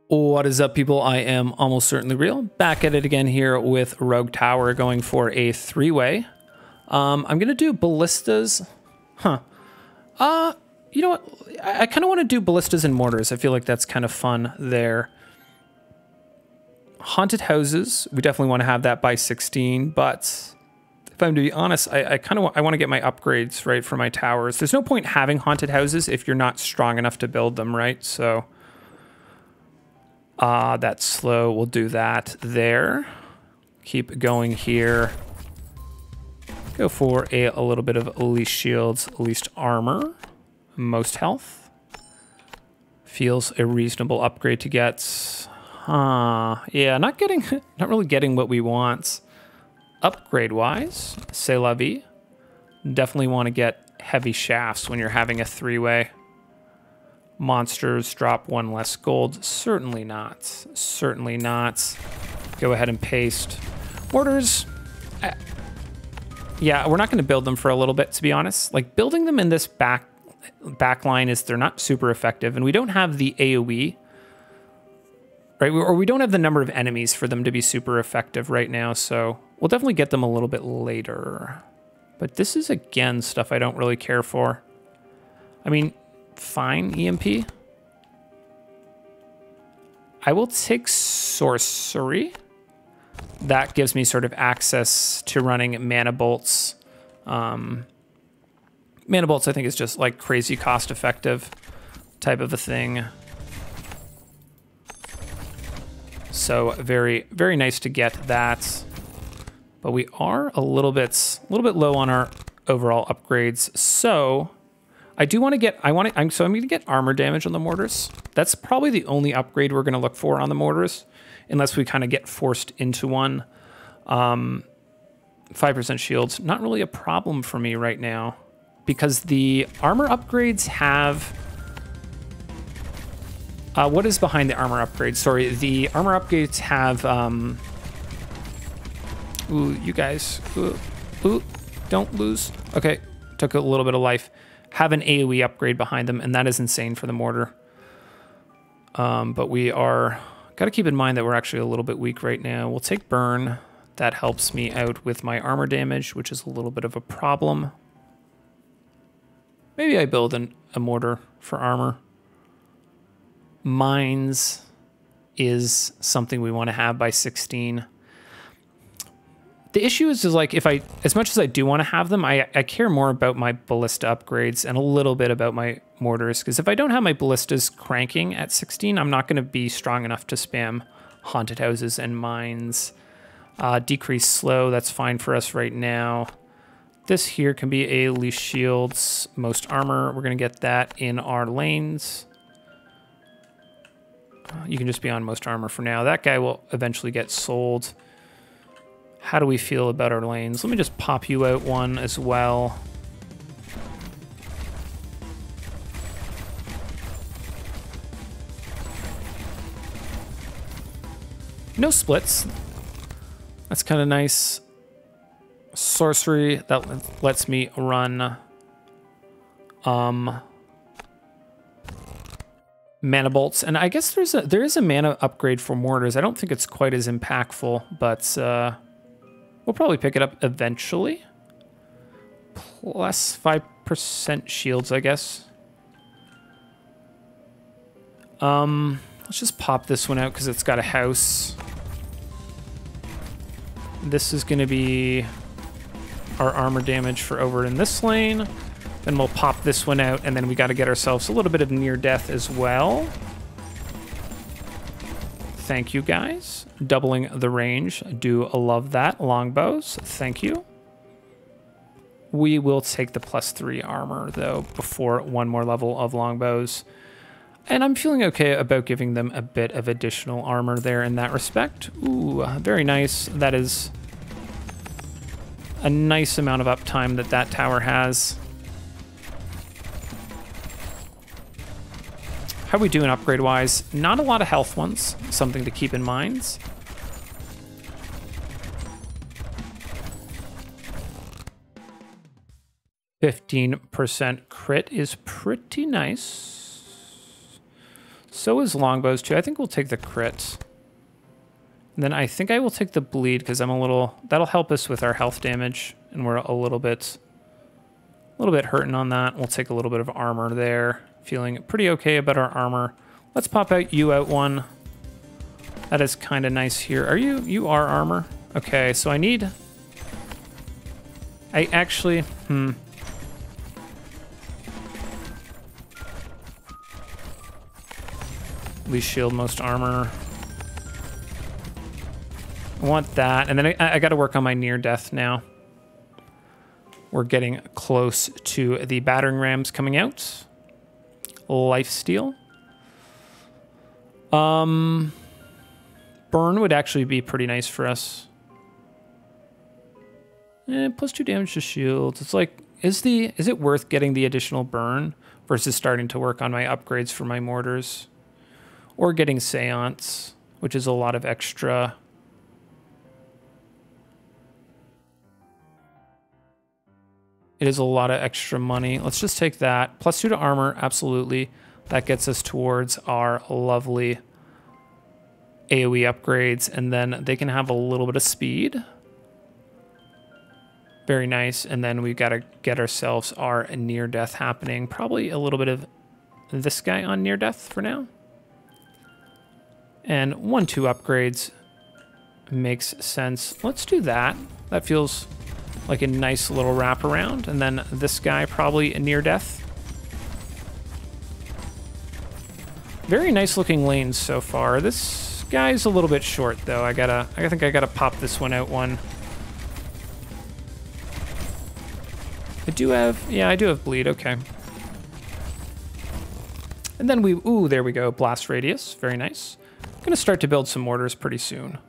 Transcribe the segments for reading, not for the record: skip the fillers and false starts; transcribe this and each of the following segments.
What is up, people? I am almost certainly real. Back at it again here with Rogue Tower, going for a three-way. I'm gonna do ballistas. You know what? I kind of want to do ballistas and mortars. I feel like that's kind of fun there. Haunted houses. We definitely want to have that by 16. But if I'm to be honest, I want to get my upgrades right for my towers. There's no point having haunted houses if you're not strong enough to build them, right? So. That's slow. We'll do that there. Keep going here. Go for a little bit of least shields, least armor, most health. Feels a reasonable upgrade to get. Yeah, not really getting what we want. Upgrade wise, c'est la vie. Definitely want to get heavy shafts when you're having a three-way. Monsters drop one less gold. Certainly not. Certainly not. Go ahead and paste. Mortars. Yeah, we're not going to build them for a little bit, to be honest. Like, building them in this back line they're not super effective, and we don't have the AoE, right? Or we don't have the number of enemies for them to be super effective right now, so we'll definitely get them a little bit later. But this is, again, stuff I don't really care for. I mean, fine, EMP. I will take sorcery. That gives me sort of access to running mana bolts. Mana bolts, I think, is just like crazy cost effective type of a thing. So very, very nice to get that. But we are a little bit low on our overall upgrades. So I do want to get, I'm going to get armor damage on the mortars. That's probably the only upgrade we're going to look for on the mortars, unless we kind of get forced into one. 5% shields, not really a problem for me right now, because the armor upgrades have, what is behind the armor upgrades? Sorry, the armor upgrades have, ooh, you guys, ooh, don't lose. Okay, took a little bit of life. Have an AoE upgrade behind them, and that is insane for the mortar. But we are... Got to keep in mind that we're actually a little bit weak right now. We'll take burn. That helps me out with my armor damage, which is a little bit of a problem. Maybe I build a mortar for armor. Mines is something we want to have by 16. The issue is like, as much as I do want to have them, I care more about my ballista upgrades and a little bit about my mortars, because if I don't have my ballistas cranking at 16, I'm not going to be strong enough to spam haunted houses and mines. Decrease slow, that's fine for us right now. This here can be a least shields, most armor. We're going to get that in our lanes. You can just be on most armor for now. That guy will eventually get sold. How do we feel about our lanes? Let me just pop you out one as well. No splits. That's kind of nice. Sorcery, that lets me run mana bolts. And I guess there is a mana upgrade for mortars. I don't think it's quite as impactful, but we'll probably pick it up eventually. Plus 5% shields, I guess. Let's just pop this one out because it's got a house. This is going to be our armor damage for over in this lane. Then we'll pop this one out, and then we got to get ourselves a little bit of near death as well. Thank you, guys. Doubling the range. I do love that. Longbows. Thank you. We will take the +3 armor, though, before one more level of longbows. And I'm feeling okay about giving them a bit of additional armor there in that respect. Ooh, very nice. That is a nice amount of uptime that tower has. How are we doing upgrade-wise? Not a lot of health ones, something to keep in mind. %15 crit is pretty nice. So is longbows too. I think we'll take the crit. And then I think I will take the bleed because I'm a little, that'll help us with our health damage. And we're a little bit hurting on that. We'll take a little bit of armor there. Feeling pretty okay about our armor. Let's pop you out one. That is kind of nice here. You are armor? Okay, so I actually, Least shield, most armor. I want that, and then I got to work on my near death now. We're getting close to the battering rams coming out. Lifesteal. Burn would actually be pretty nice for us. Plus 2 damage to shields. It's like, is it worth getting the additional burn versus starting to work on my upgrades for my mortars? Or getting Seance, which is a lot of extra. It is a lot of extra money. Let's just take that. Plus 2 to armor, absolutely. That gets us towards our lovely AoE upgrades, and then they can have a little bit of speed. Very nice. And then we've got to get ourselves our near death happening. Probably a little bit of this guy on near death for now. And 1-2 upgrades makes sense. Let's do that. That feels like a nice little wraparound. And then this guy probably near death. Very nice looking lanes so far. This guy's a little bit short though. I think I gotta pop this one out one. I do have bleed, okay. And then there we go, blast radius, very nice. I'm gonna start to build some mortars pretty soon.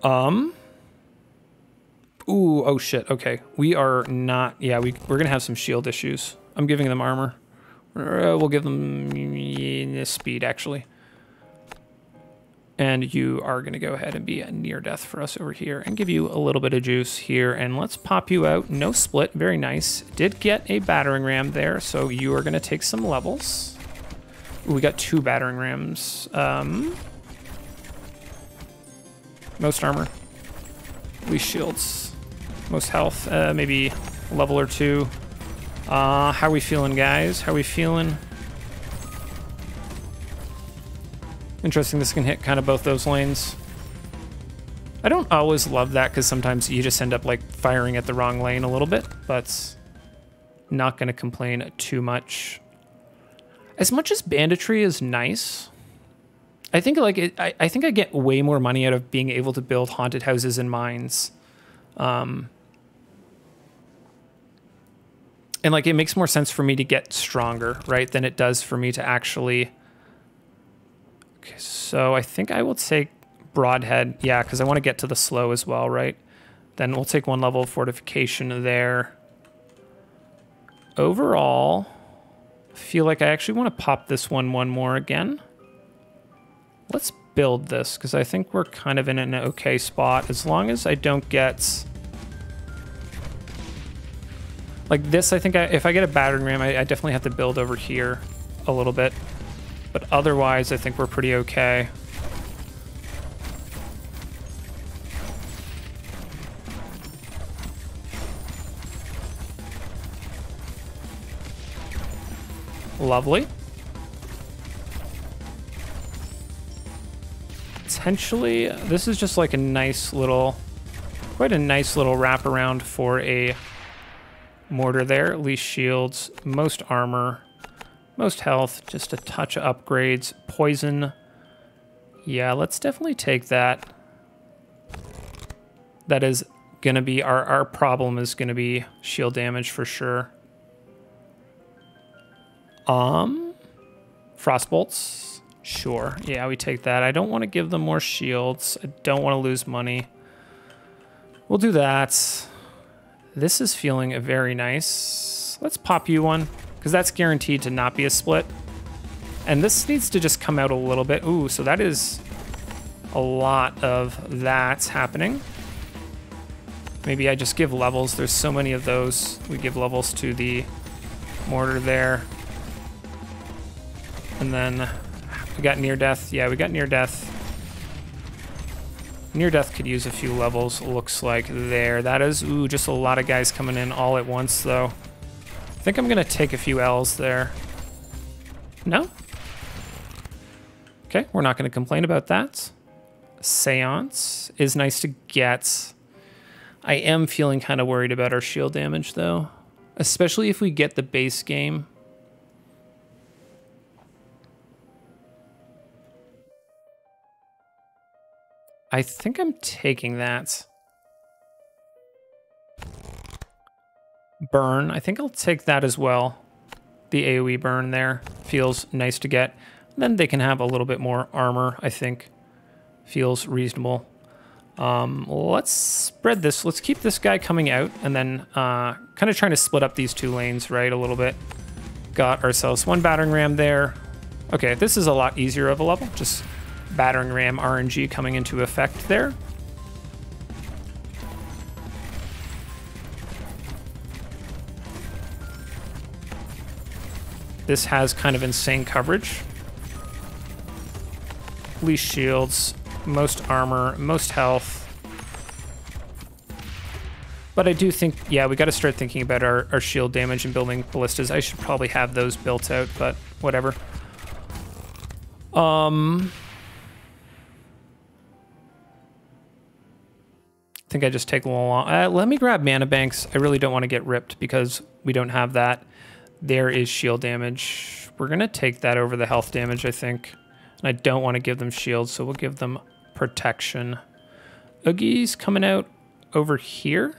Oh shit, okay. We are not, we're gonna have some shield issues. I'm giving them armor. We'll give them speed actually. And you are going to go ahead and be a near death for us over here and give you a little bit of juice here. And let's pop you out. No split. Very nice. Did get a battering ram there, so you are going to take some levels. Ooh, we got 2 battering rams. Most armor. Least shields. Most health. Maybe a level or 2. How are we feeling, guys? How are we feeling? Interesting, this can hit kind of both those lanes. I don't always love that because sometimes you just end up like firing at the wrong lane a little bit, but not going to complain too much. As much as banditry is nice, I think like I think I get way more money out of being able to build haunted houses and mines. And like it makes more sense for me to get stronger, right, than it does for me to actually. Okay, so I think I will take Broadhead, because I want to get to the slow as well, right? Then we'll take 1 level of fortification there. Overall, I feel like I actually want to pop this one more again. Let's build this, because I think we're kind of in an okay spot, as long as I don't get... Like this, I think if I get a battering ram, I definitely have to build over here a little bit. But otherwise, I think we're pretty okay. Lovely. Potentially, this is just like a nice little, quite a nice little wraparound for a mortar there. Least shields, most armor. Most health, just a touch of upgrades. Poison. Yeah, let's definitely take that. That is going to be, our problem is going to be shield damage for sure. Frostbolts. Sure. Yeah, we take that. I don't want to give them more shields. I don't want to lose money. We'll do that. This is feeling very nice. Let's pop you one, because that's guaranteed to not be a split. And this needs to just come out a little bit. Ooh, so that is a lot of that happening. Maybe I just give levels. There's so many of those. We give levels to the mortar there. And then we got near death. Yeah, we got near death. Near death could use a few levels, looks like there. That is, ooh, just a lot of guys coming in all at once, though. I think I'm gonna take a few L's there. No? Okay, we're not gonna complain about that. Seance is nice to get. I am feeling kind of worried about our shield damage, though. Especially if we get the base game. I think I'm taking that. Burn. I think I'll take that as well. The AoE burn there feels nice to get. Then they can have a little bit more armor, I think. Feels reasonable. Let's spread this. Let's keep this guy coming out and then kind of trying to split up these two lanes, right, a little bit. Got ourselves one battering ram there. Okay, this is a lot easier of a level. Just battering ram RNG coming into effect there. This has kind of insane coverage. Least shields, most armor, most health. But I do think, yeah, we got to start thinking about our shield damage and building ballistas. I should probably have those built out, but whatever. I think I just take a little long. Let me grab mana banks. I really don't want to get ripped because we don't have that. There is shield damage. We're going to take that over the health damage, I think. And I don't want to give them shields, so we'll give them protection. Oogie's coming out over here.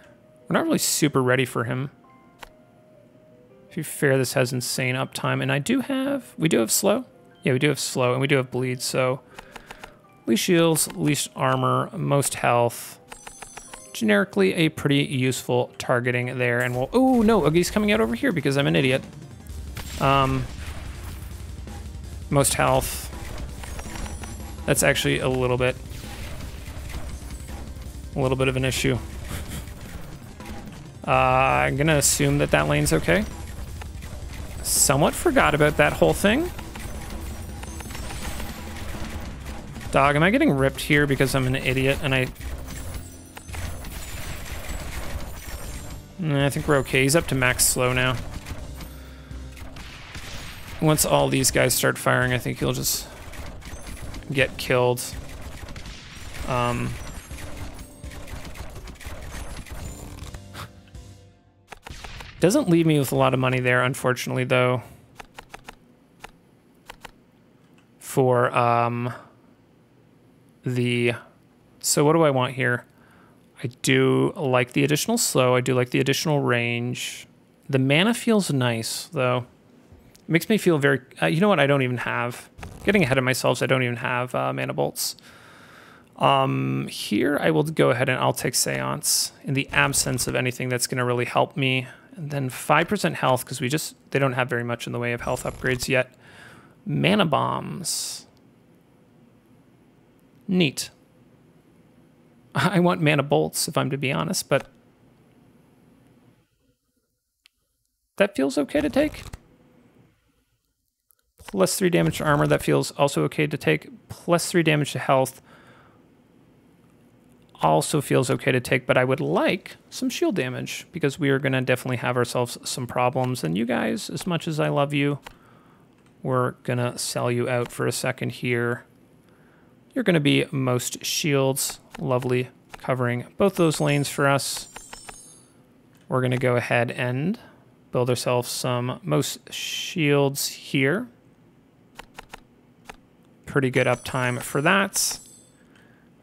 We're not really super ready for him. To be fair, this has insane uptime. And we do have slow. Yeah, we do have slow, and we do have bleed, so least shields, least armor, most health. Generically, a pretty useful targeting there, and we'll... Oh, no, Oogie's coming out over here because I'm an idiot. Most health. That's actually a little bit of an issue. I'm gonna assume that that lane's okay. Somewhat forgot about that whole thing. Dog, am I getting ripped here because I'm an idiot and I think we're okay. He's up to max slow now. Once all these guys start firing, I think he'll just get killed. Doesn't leave me with a lot of money there, unfortunately, though. For so what do I want here? I do like the additional slow. I do like the additional range. The mana feels nice, though. It makes me feel very... you know what? I don't even have... Getting ahead of myself, so I don't even have mana bolts. Here, I will go ahead and I'll take Seance in the absence of anything that's going to really help me. And then 5% health, because they don't have very much in the way of health upgrades yet. Mana bombs. Neat. I want mana bolts, if I'm to be honest, but that feels okay to take. Plus 3 damage to armor, that feels also okay to take. Plus 3 damage to health also feels okay to take, but I would like some shield damage because we are going to definitely have ourselves some problems. And you guys, as much as I love you, we're going to sell you out for a second here. You're going to be most shields. Lovely, covering both those lanes for us. We're going to go ahead and build ourselves some most shields here. Pretty good uptime for that.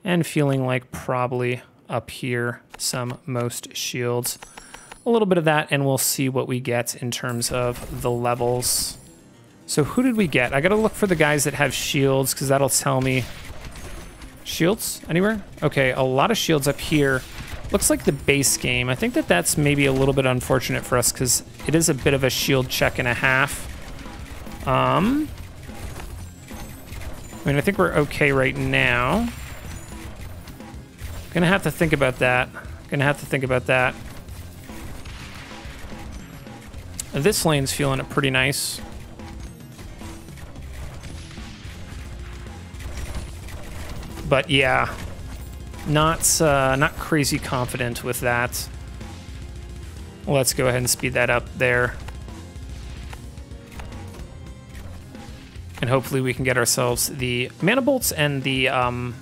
And feeling like probably up here some most shields. A little bit of that, and we'll see what we get in terms of the levels. So who did we get? I got to look for the guys that have shields because that'll tell me. Shields anywhere? Okay, a lot of shields up here. Looks like the base game. I think that that's maybe a little bit unfortunate for us because it is a bit of a shield check and a half. I mean, I think we're okay right now. Gonna have to think about that. This lane's feeling it pretty nice. But yeah, not crazy confident with that. Let's go ahead and speed that up there. And hopefully we can get ourselves the mana bolts and the +3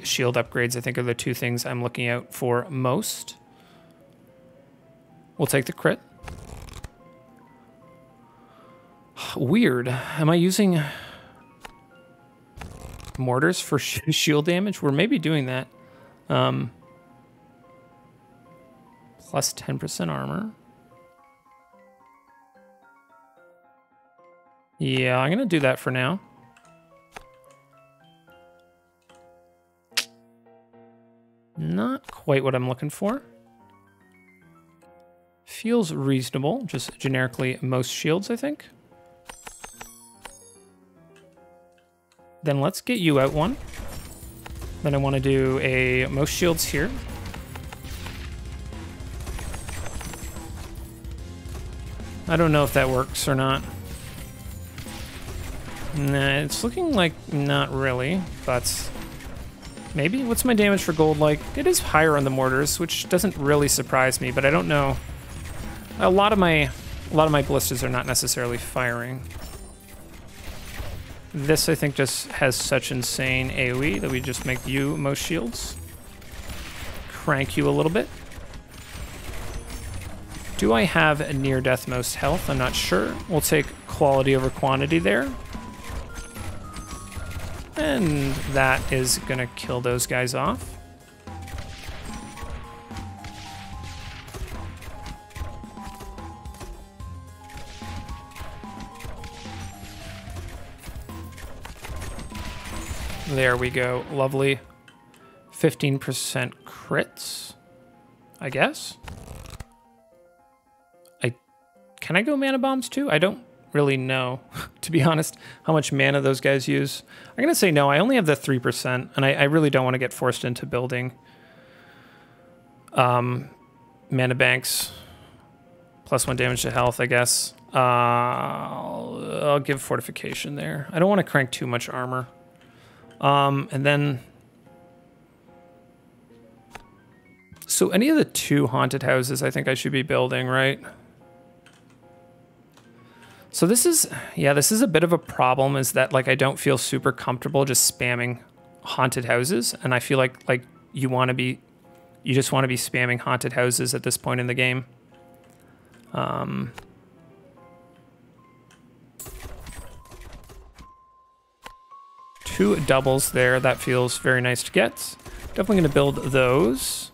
shield upgrades, I think, are the two things I'm looking out for most. We'll take the crit. Weird. Am I using mortars for shield damage? We're maybe doing that. Plus 10% armor. Yeah, I'm going to do that for now. Not quite what I'm looking for. Feels reasonable, just generically most shields, I think. Then let's get you out one. Then I want to do a most shields here. I don't know if that works or not. Nah, it's looking like not really, but maybe. What's my damage for gold like? It is higher on the mortars, which doesn't really surprise me, but I don't know. A lot of my ballistas are not necessarily firing. This, I think, just has such insane AoE that we just make you most shields. Crank you a little bit. Do I have a near death most health? I'm not sure. We'll take quality over quantity there. And that is gonna kill those guys off. There we go. Lovely. 15% crits, I guess. Can I go mana bombs too? I don't really know, to be honest, how much mana those guys use. I'm gonna say no. I only have the 3%, and I really don't want to get forced into building mana banks. +1 damage to health, I guess. I'll give fortification there. I don't want to crank too much armor. And then, so any of the 2 haunted houses I think I should be building, right? So this is a bit of a problem, is that like I don't feel super comfortable just spamming haunted houses, and I feel like you just want to be spamming haunted houses at this point in the game. 2 doubles there, that feels very nice to get. Definitely gonna build those.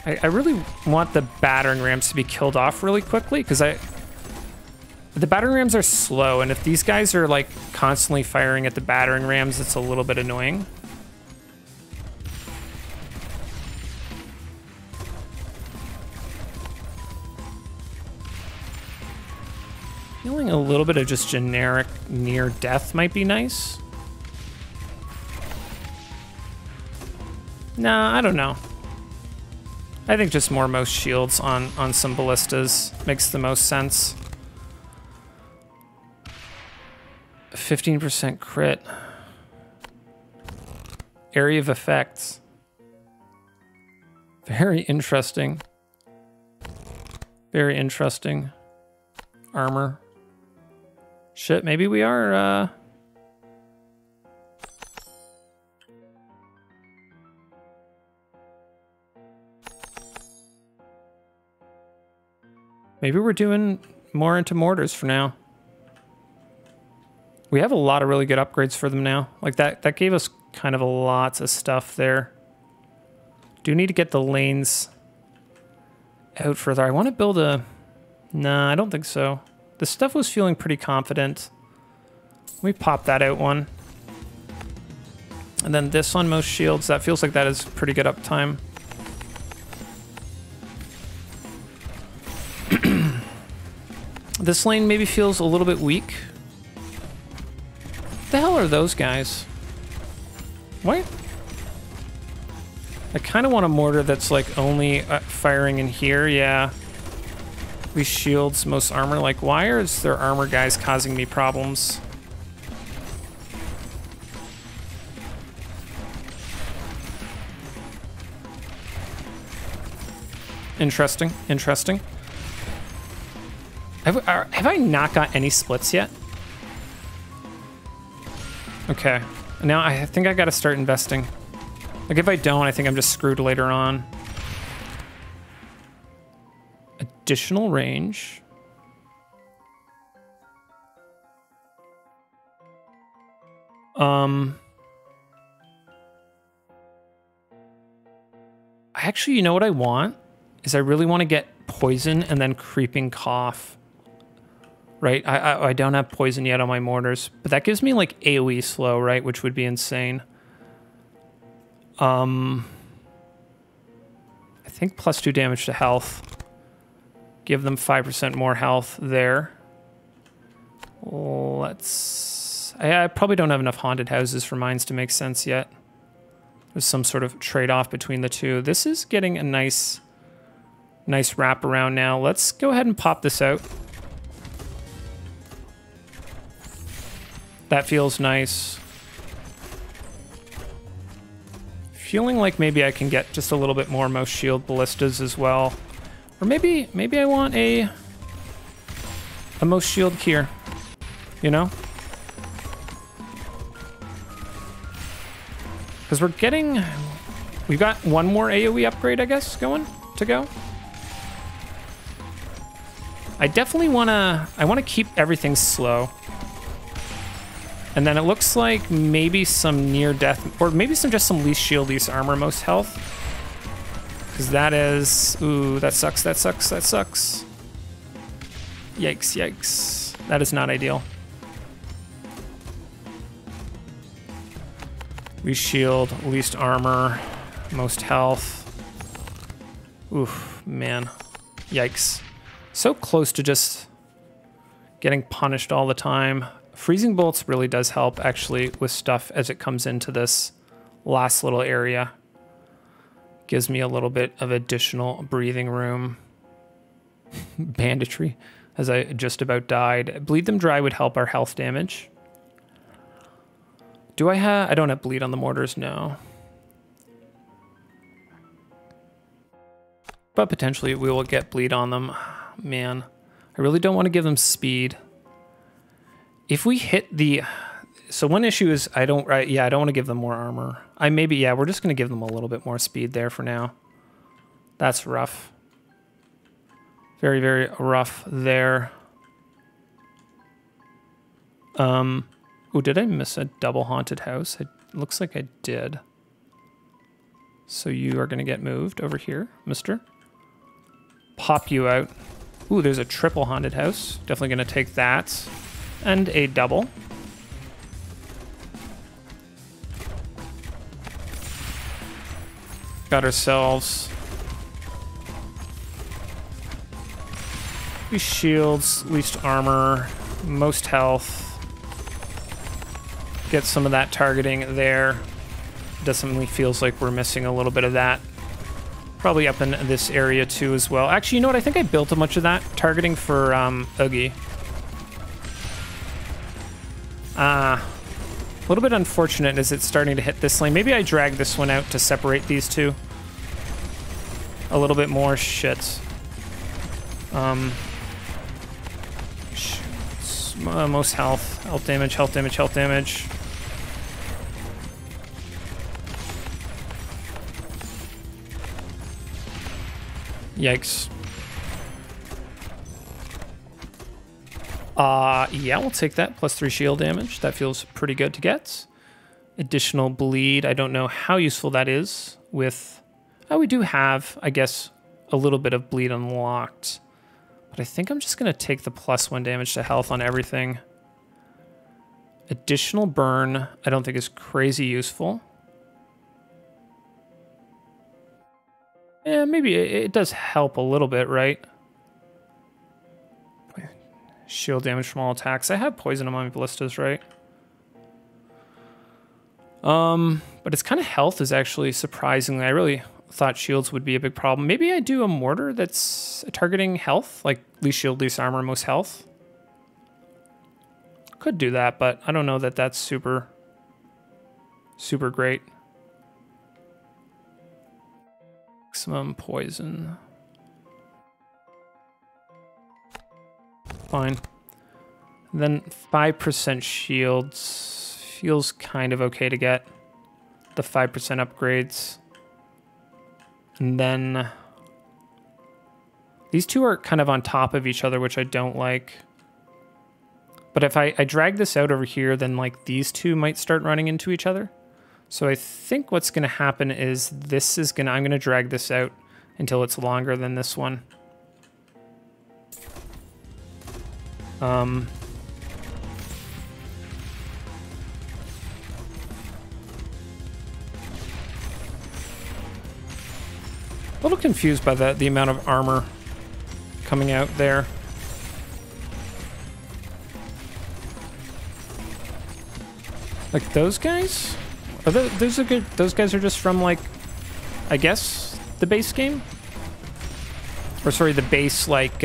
I really want the battering rams to be killed off really quickly, because the battering rams are slow, and if these guys are like constantly firing at the battering rams, it's a little bit annoying. Feeling a little bit of just generic near death might be nice. Nah, I don't know. I think just more most shields on some ballistas makes the most sense. 15% crit. Area of effects. Very interesting. Very interesting. Armor. Shit, maybe we are, maybe we're doing more into mortars for now. We have a lot of really good upgrades for them now. Like that gave us kind of lots of stuff there. Do need to get the lanes out further. I want to build a... Nah, I don't think so. The stuff was feeling pretty confident. Let me pop that out one. And then this on most shields, that feels like that is pretty good uptime. This lane maybe feels a little bit weak. What the hell are those guys? What? I kind of want a mortar that's like only firing in here. Yeah. These shields, most armor. Like, why is their armor guys causing me problems? Interesting. Interesting. Have I not got any splits yet? Okay. Now I think I got to start investing. Like, if I don't, I think I'm just screwed later on. Additional range. Actually, you know what I want? Is I really want to get poison and then creeping cough. Right? I don't have poison yet on my mortars, but that gives me like AoE slow, right? Which would be insane. I think +2 damage to health. Give them 5% more health there. Let's... I probably don't have enough haunted houses for mines to make sense yet. There's some sort of trade-off between the two. This is getting a nice wrap around now. Let's go ahead and pop this out. That feels nice. Feeling like maybe I can get just a little bit more most shield ballistas as well. Or maybe I want a most shield here. You know? Because we've got one more AoE upgrade, I guess, to go. I definitely I want to keep everything slow. And then it looks like maybe some near death, or maybe just some least shield, least armor, most health. Because that is, ooh, that sucks. Yikes, yikes. That is not ideal. Least shield, least armor, most health. Oof, man. Yikes. So close to just getting punished all the time. Freezing bolts really does help, actually, with stuff as it comes into this last little area. Gives me a little bit of additional breathing room. Banditry, as I just about died. Bleed them dry would help our health damage. Do I have... I don't have bleed on the mortars, no. But potentially we will get bleed on them. Man, I really don't want to give them speed. If we hit the... So one issue is I don't want to give them more armor. We're just going to give them a little bit more speed there for now. That's rough. Very, very rough there. Oh, did I miss a double haunted house? It looks like I did. So you are going to get moved over here, mister. Pop you out. Ooh, there's a triple haunted house. Definitely going to take that. And a double. Got ourselves least shields, least armor, most health. Get some of that targeting there. Definitely feels like we're missing a little bit of that. Probably up in this area too as well. Actually, you know what? I think I built a bunch of that targeting for Oogie. A little bit unfortunate as it's starting to hit this lane. Maybe I drag this one out to separate these two a little bit more. Shit. Most health. Health damage, health damage, health damage. Yikes. Yeah, we'll take that. +3 shield damage. That feels pretty good to get. Additional bleed. I don't know how useful that is with... Oh, we do have, I guess, a little bit of bleed unlocked. But I think I'm just going to take the +1 damage to health on everything. Additional burn, I don't think is crazy useful. Yeah, maybe it does help a little bit, right? Shield damage from all attacks. I have poison on my ballistas, right? But its kind of health is actually surprisingly, I really thought shields would be a big problem. Maybe I do a mortar that's targeting health, like least shield, least armor, most health. Could do that, but I don't know that that's super great. Maximum poison. Fine. And then 5% shields feels kind of okay to get. The 5% upgrades. And then these two are kind of on top of each other, which I don't like. But if I drag this out over here, then like these two might start running into each other. So I think what's going to happen is I'm going to drag this out until it's longer than this one. A little confused by the amount of armor coming out there. Like those guys? Those are good. Those guys are just from like, I guess, the base game? Or sorry, the base like,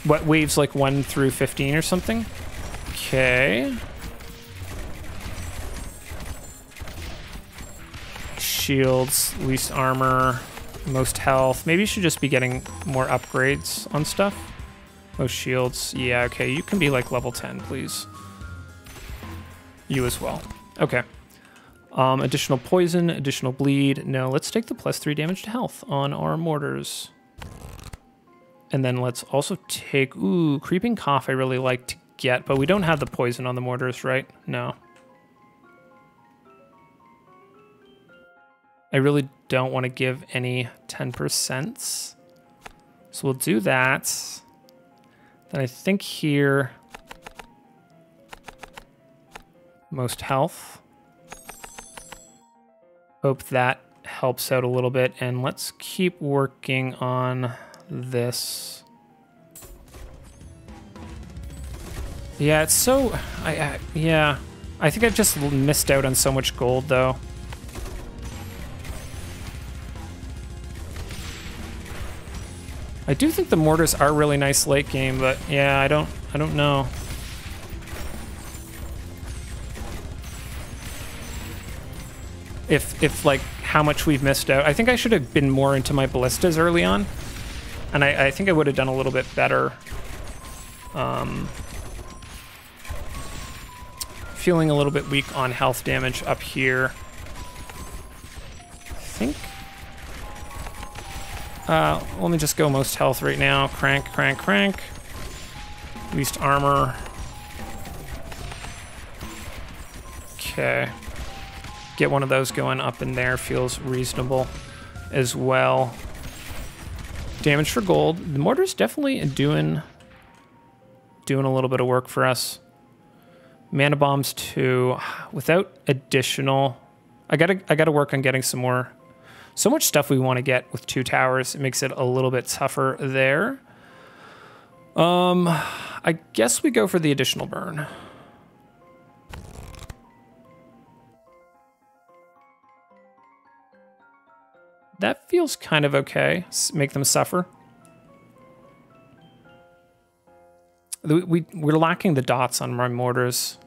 what waves like 1 through 15 or something? Okay. Shields, least armor, most health. Maybe you should just be getting more upgrades on stuff. Most shields. Yeah, okay. You can be like level 10, please. You as well. Okay. Additional poison, additional bleed. No, let's take the +3 damage to health on our mortars. And then let's also take... Ooh, Creeping Cough I really like to get, but we don't have the poison on the mortars, right? No. I really don't want to give any 10%. So we'll do that. Then I think here... Most health. Hope that helps out a little bit. And let's keep working on this. Yeah, it's so... yeah. I think I've just missed out on so much gold, though. I do think the mortars are really nice late game, but yeah, I don't know. If like how much we've missed out. I think I should have been more into my ballistas early on. And I think I would have done a little bit better. Feeling a little bit weak on health damage up here. I think. Let me just go most health right now. Crank, crank, crank. Least armor. Okay. Get one of those going up in there feels reasonable as well. Damage for gold. The mortar's definitely doing a little bit of work for us. Mana bombs too. Without additional, I gotta work on getting some more. So much stuff we want to get with 2 towers. It makes it a little bit tougher there. I guess we go for the additional burn. That feels kind of okay. Make them suffer. We're lacking the dots on my mortars.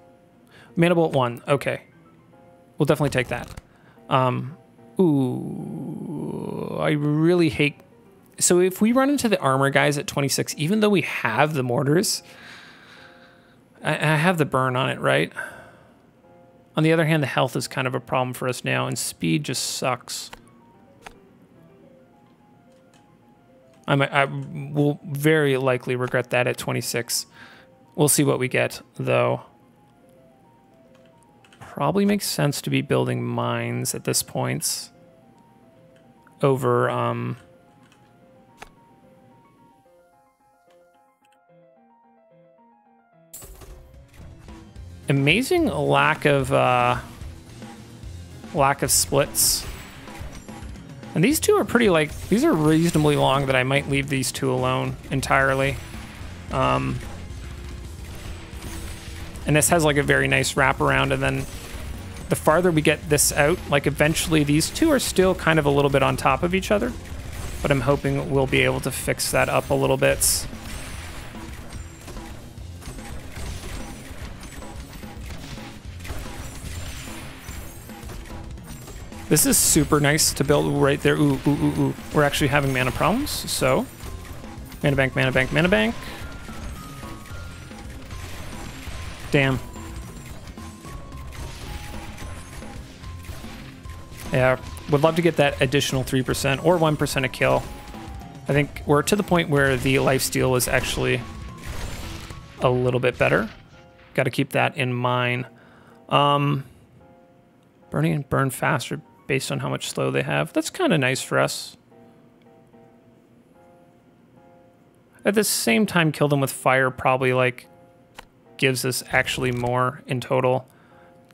Mana bolt 1. Okay. We'll definitely take that. Ooh. I really hate... So if we run into the armor guys at 26, even though we have the mortars, I have the burn on it, right? On the other hand, the health is kind of a problem for us now, and speed just sucks. I will very likely regret that at 26. We'll see what we get, though. Probably makes sense to be building mines at this point. Over, amazing lack of splits. And these two are pretty, like, these are reasonably long that I might leave these two alone entirely. And this has like a very nice wraparound, and then the farther we get this out, like eventually these two are still kind of a little bit on top of each other, but I'm hoping we'll be able to fix that up a little bit. This is super nice to build right there. Ooh, ooh, ooh, ooh. We're actually having mana problems, so mana bank, mana bank, mana bank. Damn. Yeah, would love to get that additional 3% or 1% a kill. I think we're to the point where the lifesteal is actually a little bit better. Got to keep that in mind. Burning and burn faster based on how much slow they have. That's kind of nice for us. At the same time, kill them with fire probably like gives us actually more in total.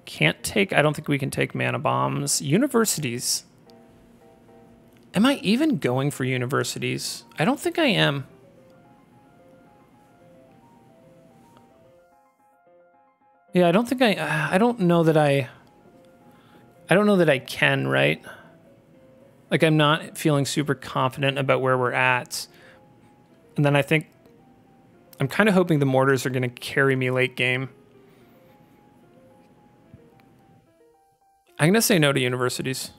Can't take, I don't think we can take mana bombs. Universities. Am I even going for universities? I don't think I am. Yeah, I don't think I don't know that I don't know that I can, right? Like, I'm not feeling super confident about where we're at. And then I think I'm kind of hoping the mortars are going to carry me late game. I'm going to say no to universities.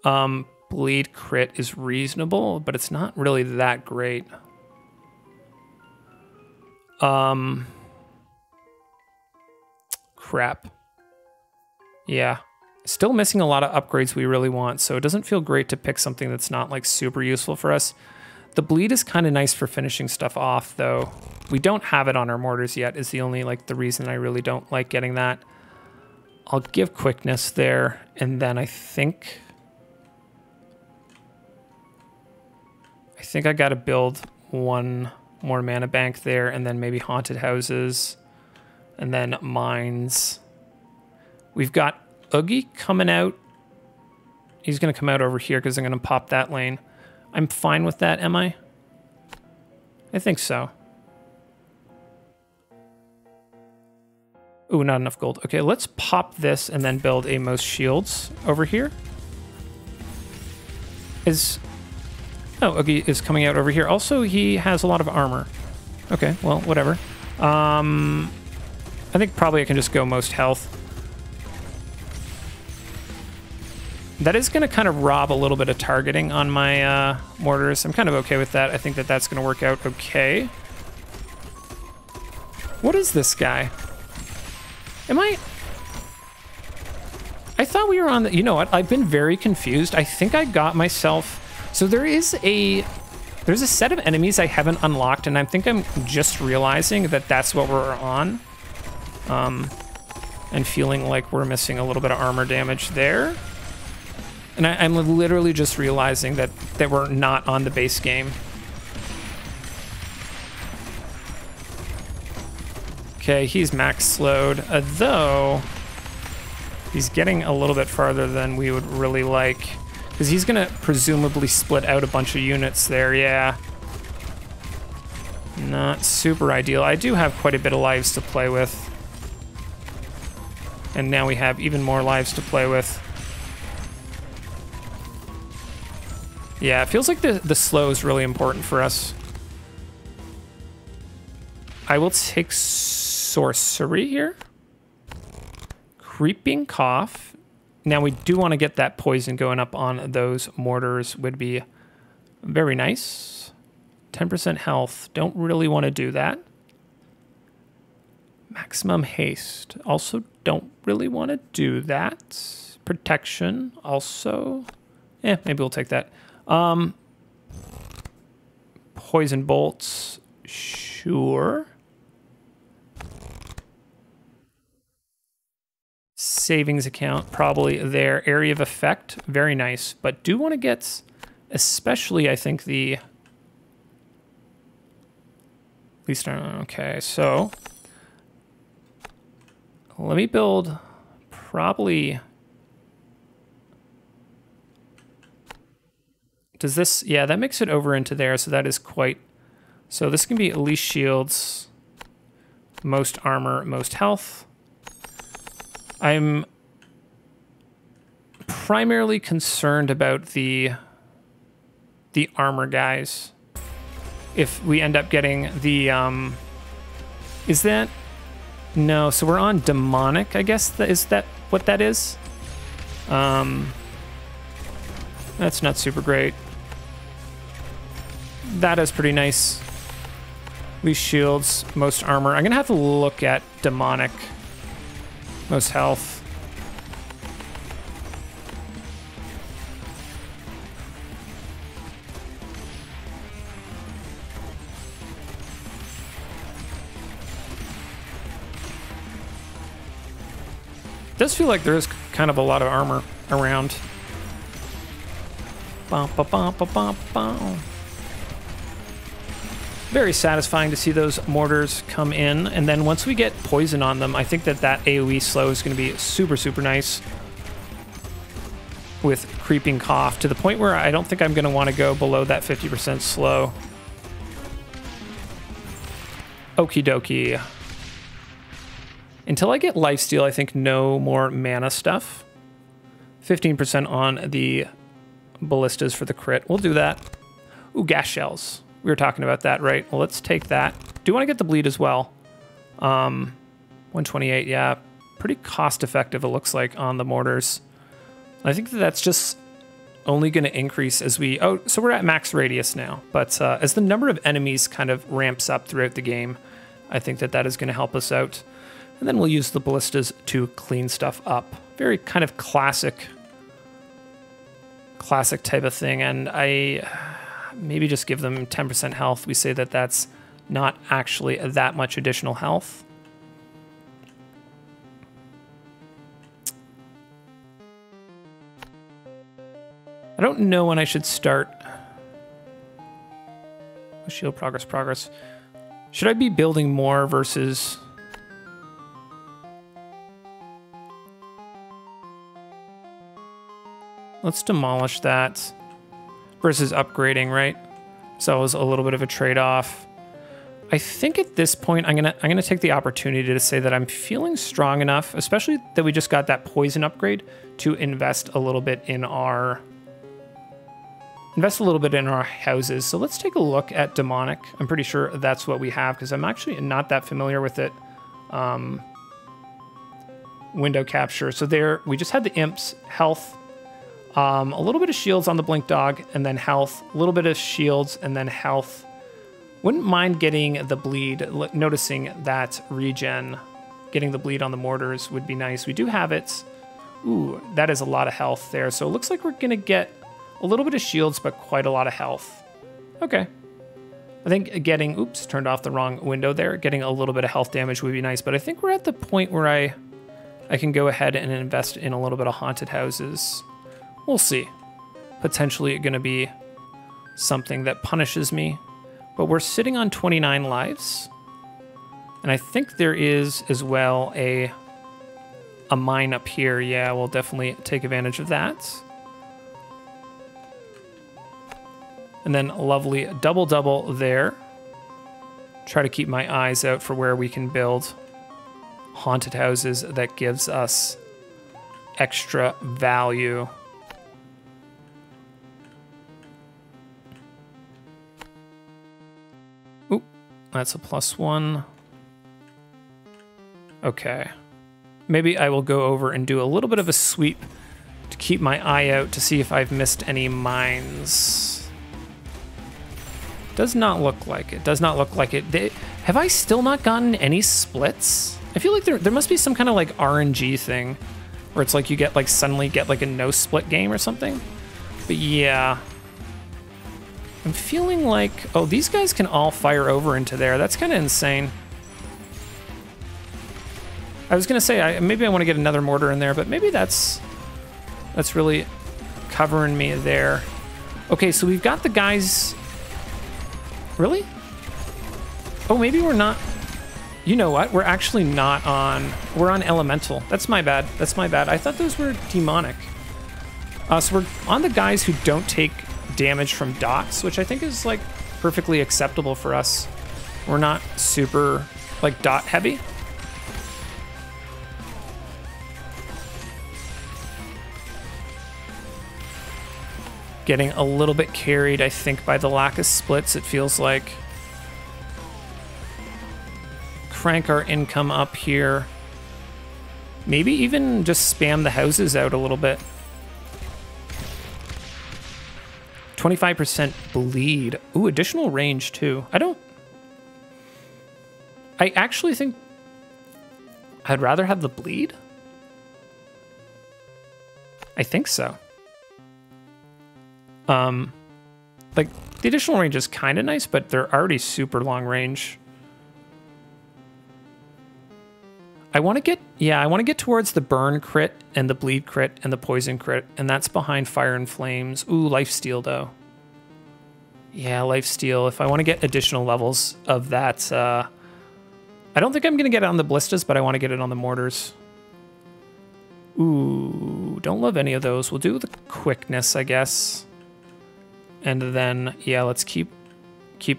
Bleed crit is reasonable, but it's not really that great. Crap. Yeah. Still missing a lot of upgrades we really want, so it doesn't feel great to pick something that's not like super useful for us. The bleed is kind of nice for finishing stuff off, though. We don't have it on our mortars yet, is the only like the reason I really don't like getting that. I'll give quickness there, and then I think I gotta build one more mana bank there, and then maybe haunted houses, and then mines. We've got Oogie coming out. He's gonna come out over here because I'm gonna pop that lane. I'm fine with that, am I? I think so. Ooh, not enough gold. Okay, let's pop this and then build a most shields over here. Oh, Oogie is coming out over here. Also, he has a lot of armor. Okay, well, whatever. I think probably I can just go most health. That is going to kind of rob a little bit of targeting on my mortars. I'm kind of okay with that. I think that that's going to work out okay. What is this guy? I thought we were on the... You know what? I've been very confused. I think I got myself... So there's a set of enemies I haven't unlocked, and I think I'm just realizing that that's what we're on. And feeling like we're missing a little bit of armor damage there. And I'm literally just realizing that we're not on the base game. Okay, he's max slowed, though he's getting a little bit farther than we would really like. Because he's going to presumably split out a bunch of units there, yeah. Not super ideal. I do have quite a bit of lives to play with. And now we have even more lives to play with. Yeah, it feels like the slow is really important for us. I will take sorcery here. Creeping cough. Now we do want to get that poison going up on those mortars, would be very nice. 10% health. Don't really want to do that. Maximum haste. Also don't really want to do that. Protection. Also. Maybe we'll take that. Poison bolts. Sure. Savings account, probably there. Area of effect, very nice. But do want to get, especially, I think, the... At least, okay, so... Let me build, probably... Does this... Yeah, that makes it over into there, so that is quite... So this can be at least shields, most armor, most health. I'm primarily concerned about the armor guys. If we end up getting the, is that, no, so we're on demonic, I guess, is that what that is? That's not super great. That is pretty nice. These shields, most armor. I'm gonna have to look at demonic, most health. It does feel like there is kind of a lot of armor around. Bum, ba, bum, ba, bum, bum. Very satisfying to see those mortars come in, and then once we get poison on them, I think that AoE slow is going to be super, super nice with creeping cough, to the point where I don't think I'm going to want to go below that 50% slow. Okie dokie. Until I get lifesteal, I think no more mana stuff. 15% on the ballistas for the crit. We'll do that. Ooh, gas shells. We were talking about that, right? Well, let's take that. Do want to get the bleed as well. 128, yeah. Pretty cost effective, it looks like, on the mortars. I think that that's just only going to increase as we... Oh, so we're at max radius now. But as the number of enemies kind of ramps up throughout the game, I think that that is going to help us out. And then we'll use the ballistas to clean stuff up. Very kind of classic type of thing. And I maybe just give them 10% health. We say that that's not actually that much additional health. I don't know when I should start. Shield progress. Should I be building more versus... Let's demolish that versus upgrading, right? So it was a little bit of a trade-off. I think at this point, I'm gonna take the opportunity to say that I'm feeling strong enough, especially that we just got that poison upgrade, to invest a little bit in our houses. So let's take a look at demonic. I'm pretty sure that's what we have, because I'm actually not that familiar with it. Window capture. So there, we just had the imps, health, a little bit of shields on the blink dog, and then health, a little bit of shields, and then health. Wouldn't mind getting the bleed, noticing that regen, getting the bleed on the mortars would be nice. We do have it. Ooh, that is a lot of health there. So it looks like we're gonna get a little bit of shields, but quite a lot of health. Okay. I think getting, oops, turned off the wrong window there. Getting a little bit of health damage would be nice, but I think we're at the point where I can go ahead and invest in a little bit of haunted houses. We'll see. Potentially going to be something that punishes me. But we're sitting on 29 lives. And I think there is as well a mine up here. Yeah, we'll definitely take advantage of that. And then a lovely double there. Try to keep my eyes out for where we can build haunted houses that gives us extra value. Oop, that's a +1. Okay. Maybe I will go over and do a little bit of a sweep to keep my eye out to see if I've missed any mines. Does not look like it. Does not look like it. Have I still not gotten any splits? I feel like there must be some kind of like RNG thing where it's like you get like suddenly get like a no split game or something. But yeah. I'm feeling like, oh, these guys can all fire over into there. That's kind of insane. I was gonna say maybe I want to get another mortar in there, but maybe that's really covering me there. Okay, so we've got the guys. Really? Oh, maybe we're not. You know what? We're actually not on. We're on elemental. That's my bad. That's my bad. I thought those were demonic. So we're on the guys who don't take damage from dots, which I think is like perfectly acceptable for us. We're not super like dot heavy. Getting a little bit carried, I think, by the lack of splits, it feels like. Crank our income up here. Maybe even just spam the houses out a little bit. 25% bleed. Ooh, additional range too. I actually think I'd rather have the bleed. I think so. Like, the additional range is kind of nice, but they're already super long range. I want to get towards the burn crit and the bleed crit and the poison crit, and that's behind fire and flames. Ooh, lifesteal though. Yeah, lifesteal. If I want to get additional levels of that, I don't think I'm going to get it on the ballistas, but I want to get it on the mortars. Ooh, don't love any of those. We'll do the quickness, I guess. And then, yeah, let's keep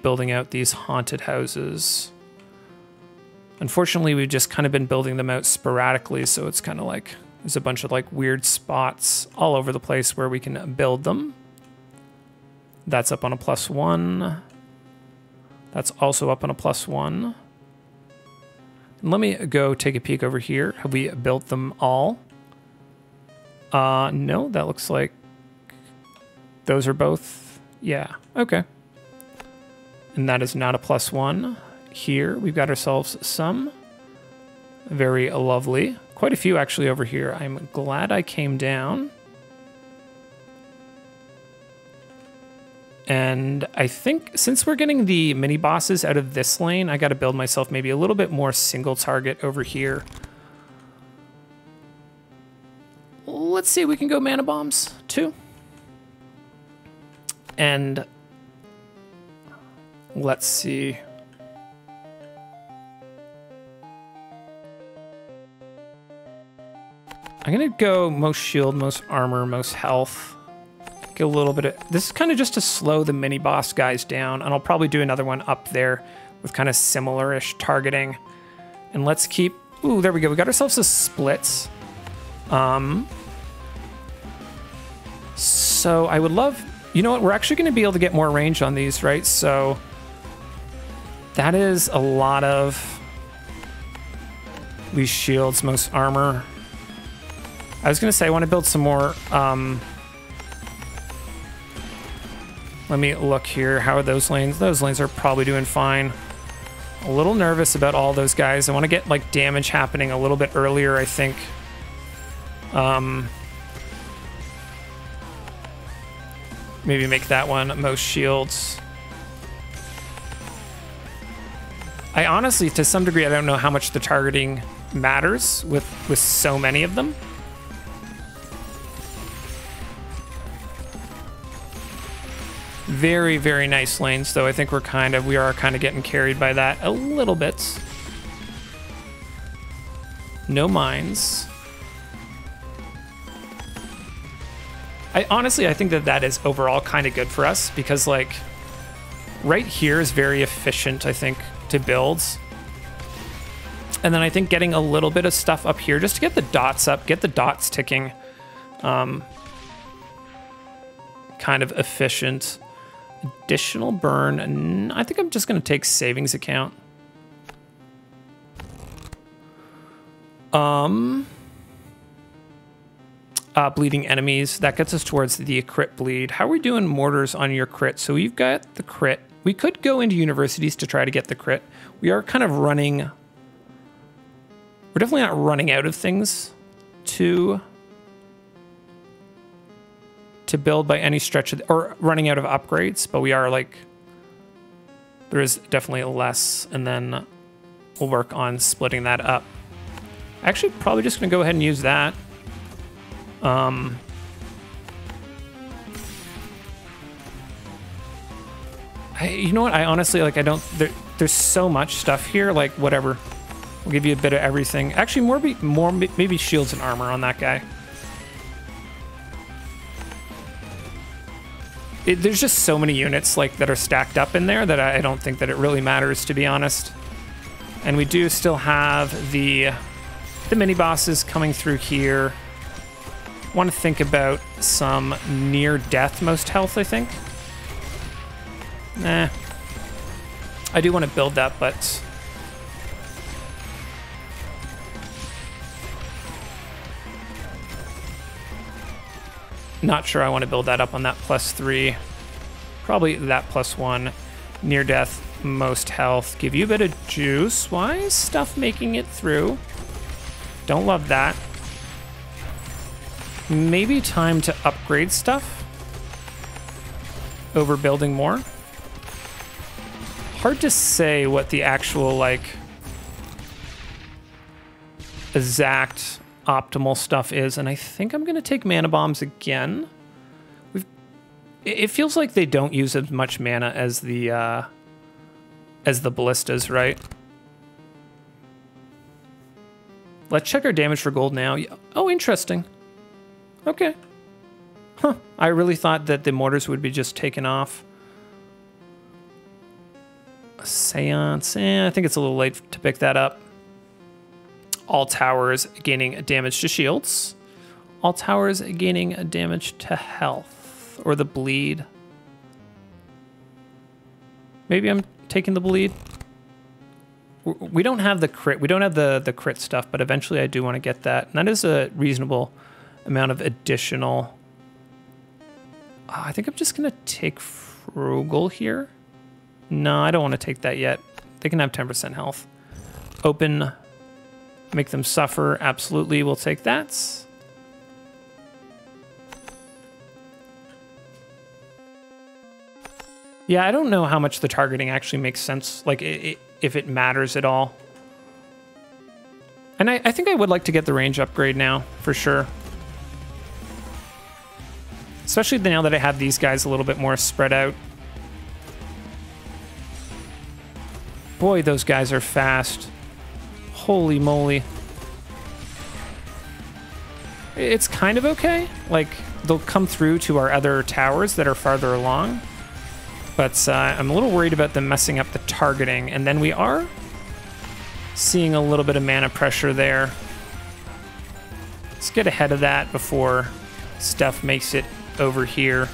building out these haunted houses. Unfortunately, we've just kind of been building them out sporadically, so it's kind of like there's a bunch of like weird spots all over the place where we can build them. That's up on a +1. That's also up on a +1. And let me go take a peek over here. Have we built them all? No, that looks like those are both. Yeah, okay. And that is not a +1. Here, we've got ourselves some. Very lovely. Quite a few actually over here. I'm glad I came down. And I think since we're getting the mini bosses out of this lane, I got to build myself maybe a little bit more single target over here. Let's see, we can go mana bombs too. And let's see. I'm gonna go most shield, most armor, most health. Get a little bit of, this is kind of just to slow the mini boss guys down, and I'll probably do another one up there with kind of similar-ish targeting. And let's keep, ooh, there we go. We got ourselves a splits. So I would love, you know what, we're actually going to be able to get more range on these, right? So that is a lot of these shields, most armor. I was going to say I want to build some more. Let me look here. How are those lanes? Those lanes are probably doing fine. A little nervous about all those guys. I want to get like damage happening a little bit earlier, I think. Maybe make that one most shields. I honestly, to some degree, I don't know how much the targeting matters with so many of them. Very, very nice lanes, though. I think we are kind of getting carried by that a little bit. No mines. I think that is overall kind of good for us because, like, right here is very efficient, I think, to build. And then I think getting a little bit of stuff up here just to get the dots up, get the dots ticking. Kind of efficient. Additional burn. I think I'm just going to take savings account. Bleeding enemies. That gets us towards the crit bleed. How are we doing mortars on your crit? So we've got the crit. We could go into universities to try to get the crit. We are kind of running. We're definitely not running out of things to build by any stretch of or running out of upgrades, but we are like, there is definitely less, and then we'll work on splitting that up. Actually, probably just gonna go ahead and use that. You know what? I honestly, like, I don't, there's so much stuff here, like, whatever. We'll give you a bit of everything. Actually, maybe shields and armor on that guy. There's just so many units like that are stacked up in there that I don't think that it really matters, to be honest. And we do still have the mini bosses coming through here. Want to think about some near-death most health, I think. Nah. I do want to build that, but... not sure I want to build that up on that +3. Probably that +1. Near death, most health. Give you a bit of juice. Why is stuff making it through? Don't love that. Maybe time to upgrade stuff over building more. Hard to say what the actual, like, exact optimal stuff is, and I think I'm gonna take mana bombs again. It feels like they don't use as much mana as the ballistas, right? Let's check our damage for gold now. Oh, interesting. Okay. Huh. I really thought that the mortars would be just taken off. A seance. I think it's a little late to pick that up. All towers gaining damage to shields. All towers gaining damage to health. Or the bleed. Maybe I'm taking the bleed. We don't have the crit. We don't have the crit stuff, but eventually I do want to get that. And that is a reasonable amount of additional. I think I'm just going to take Frugal here. No, I don't want to take that yet. They can have 10% health. Open. Make them suffer. Absolutely, we'll take that. Yeah, I don't know how much the targeting actually makes sense, like if it matters at all. And I think I would like to get the range upgrade now, for sure. Especially now that I have these guys a little bit more spread out. Boy, those guys are fast. Holy moly. It's kind of okay. Like, they'll come through to our other towers that are farther along. But I'm a little worried about them messing up the targeting. And then we are seeing a little bit of mana pressure there. Let's get ahead of that before stuff makes it over here.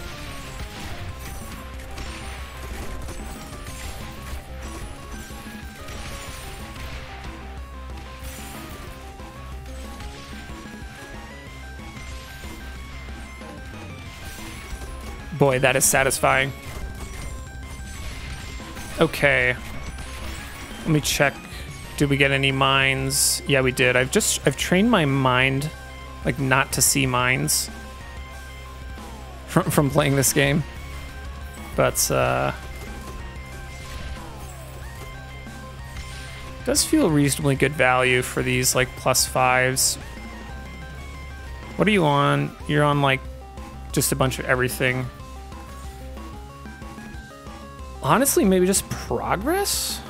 Boy, that is satisfying. Okay. Let me check. Did we get any mines? Yeah, we did. I've trained my mind, like, not to see mines from playing this game. But does feel reasonably good value for these, like, +5s. What are you on? You're on, like, just a bunch of everything. Honestly, maybe just progress?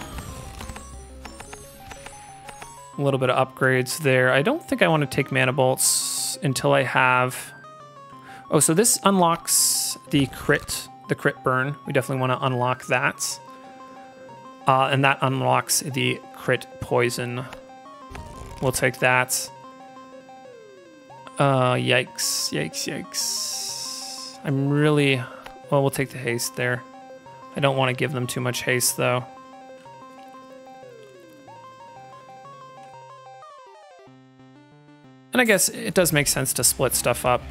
A little bit of upgrades there. I don't think I want to take mana bolts until I have... Oh, so this unlocks the crit burn. We definitely want to unlock that. And that unlocks the crit poison. We'll take that. Yikes, yikes, yikes. I'm really... Well, we'll take the haste there. I don't want to give them too much haste, though. And I guess it does make sense to split stuff up.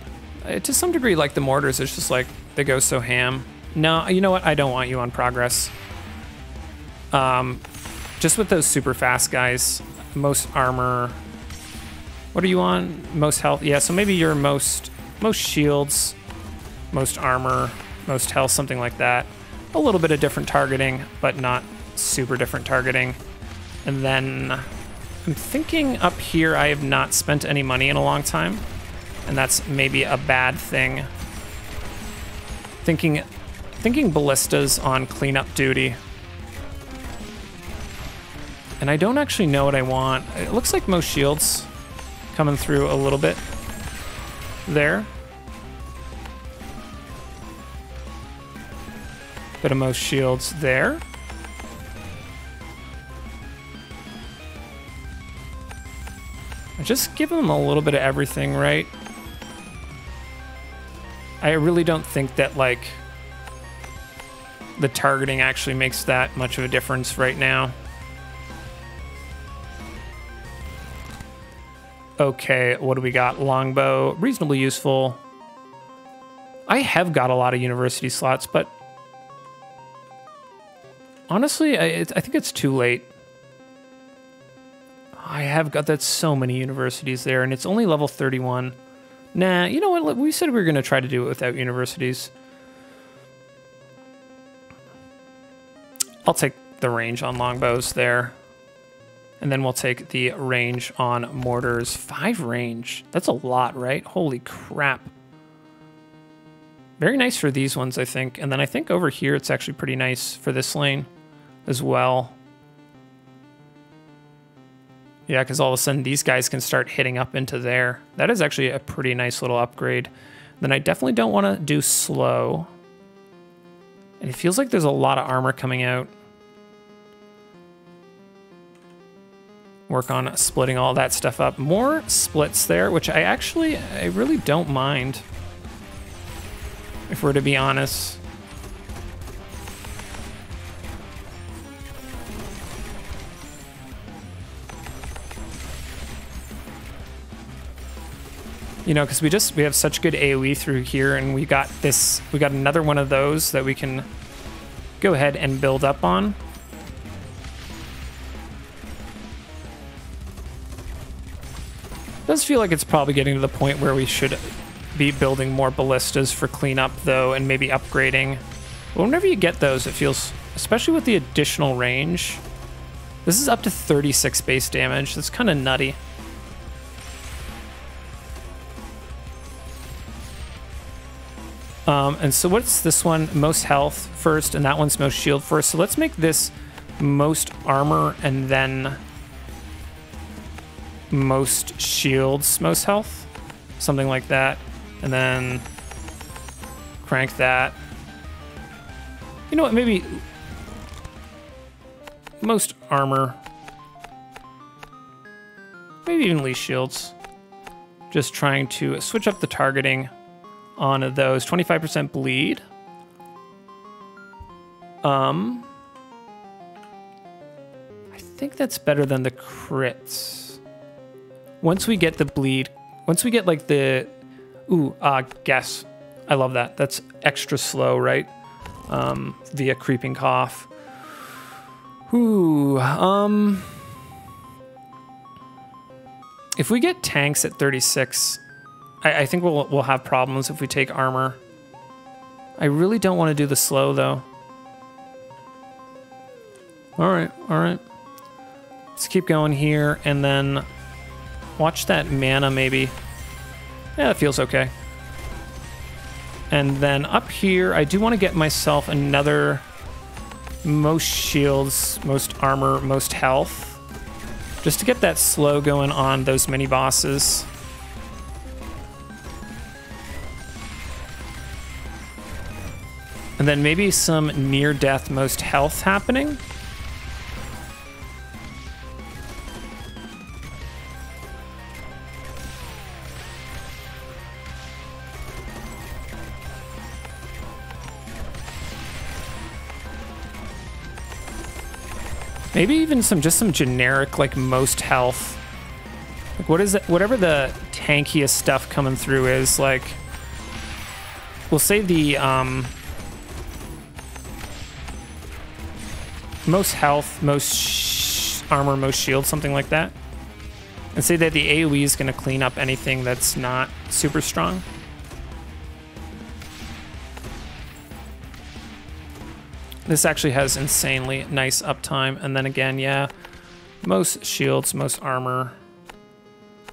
To some degree, like the mortars, it's just like, they go so ham. No, you know what? I don't want you on progress. Just with those super fast guys, most armor. What are you on? Most health? Yeah, so maybe you're most shields, most armor, most health, something like that. A little bit of different targeting, but not super different targeting. And then I'm thinking up here I have not spent any money in a long time, and that's maybe a bad thing. Thinking ballistas on cleanup duty. And I don't actually know what I want. It looks like most shields coming through a little bit there. Bit of most shields there. Just give them a little bit of everything, right? I really don't think that, like, the targeting actually makes that much of a difference right now. Okay, what do we got? Longbow, reasonably useful. I have got a lot of university slots, but honestly, I think it's too late. I have got that so many universities there, and it's only level 31. Nah, you know what? We said we were going to try to do it without universities. I'll take the range on longbows there. And then we'll take the range on mortars. 5 range. That's a lot, right? Holy crap. Very nice for these ones, I think. And then I think over here it's actually pretty nice for this lane as well. Yeah, because all of a sudden these guys can start hitting up into there. That is actually a pretty nice little upgrade. Then I definitely don't want to do slow. And it feels like there's a lot of armor coming out. Work on splitting all that stuff up. More splits there, which I really don't mind, if we're to be honest. You know, because we have such good AoE through here, and we got another one of those that we can go ahead and build up on. Does feel like it's probably getting to the point where we should be building more ballistas for cleanup, though, and maybe upgrading. But whenever you get those, it feels, especially with the additional range, this is up to 36 base damage. That's kind of nutty. And so what's this one? Most health first, and that one's most shield first. So let's make this most armor and then most shields, most health, something like that, and then crank that. You know what, maybe most armor, maybe even least shields. Just trying to switch up the targeting on those. 25% bleed. I think that's better than the crits. Once we get the bleed, once we get like the, guess. I love that. That's extra slow, right? Via creeping cough. If we get tanks at 36, I think we'll have problems if we take armor. I really don't want to do the slow though. All right. Let's keep going here and then watch that mana maybe. Yeah, that feels okay. And then up here, I do want to get myself another most shields, most armor, most health. Just to get that slow going on those mini bosses. And then maybe some near death most health happening. Maybe even just some generic, like, most health. Like, what is it? Whatever the tankiest stuff coming through is, like, we'll say the most health, most armor, most shield, something like that. And say that the AoE is going to clean up anything that's not super strong. This actually has insanely nice uptime. And then again, yeah, most shields, most armor,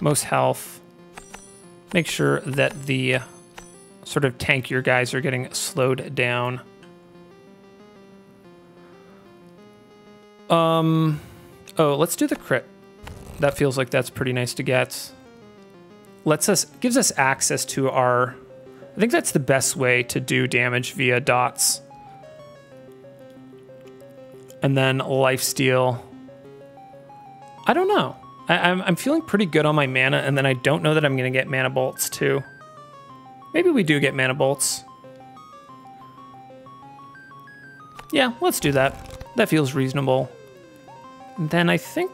most health. Make sure that the sort of tankier guys are getting slowed down. Oh, let's do the crit. That feels like that's pretty nice to get. Gives us access to our, I think that's the best way to do damage via dots. And then lifesteal. I don't know. I'm feeling pretty good on my mana, and then I don't know that I'm gonna get mana bolts too. Maybe we do get mana bolts. Yeah, let's do that. That feels reasonable. And then I think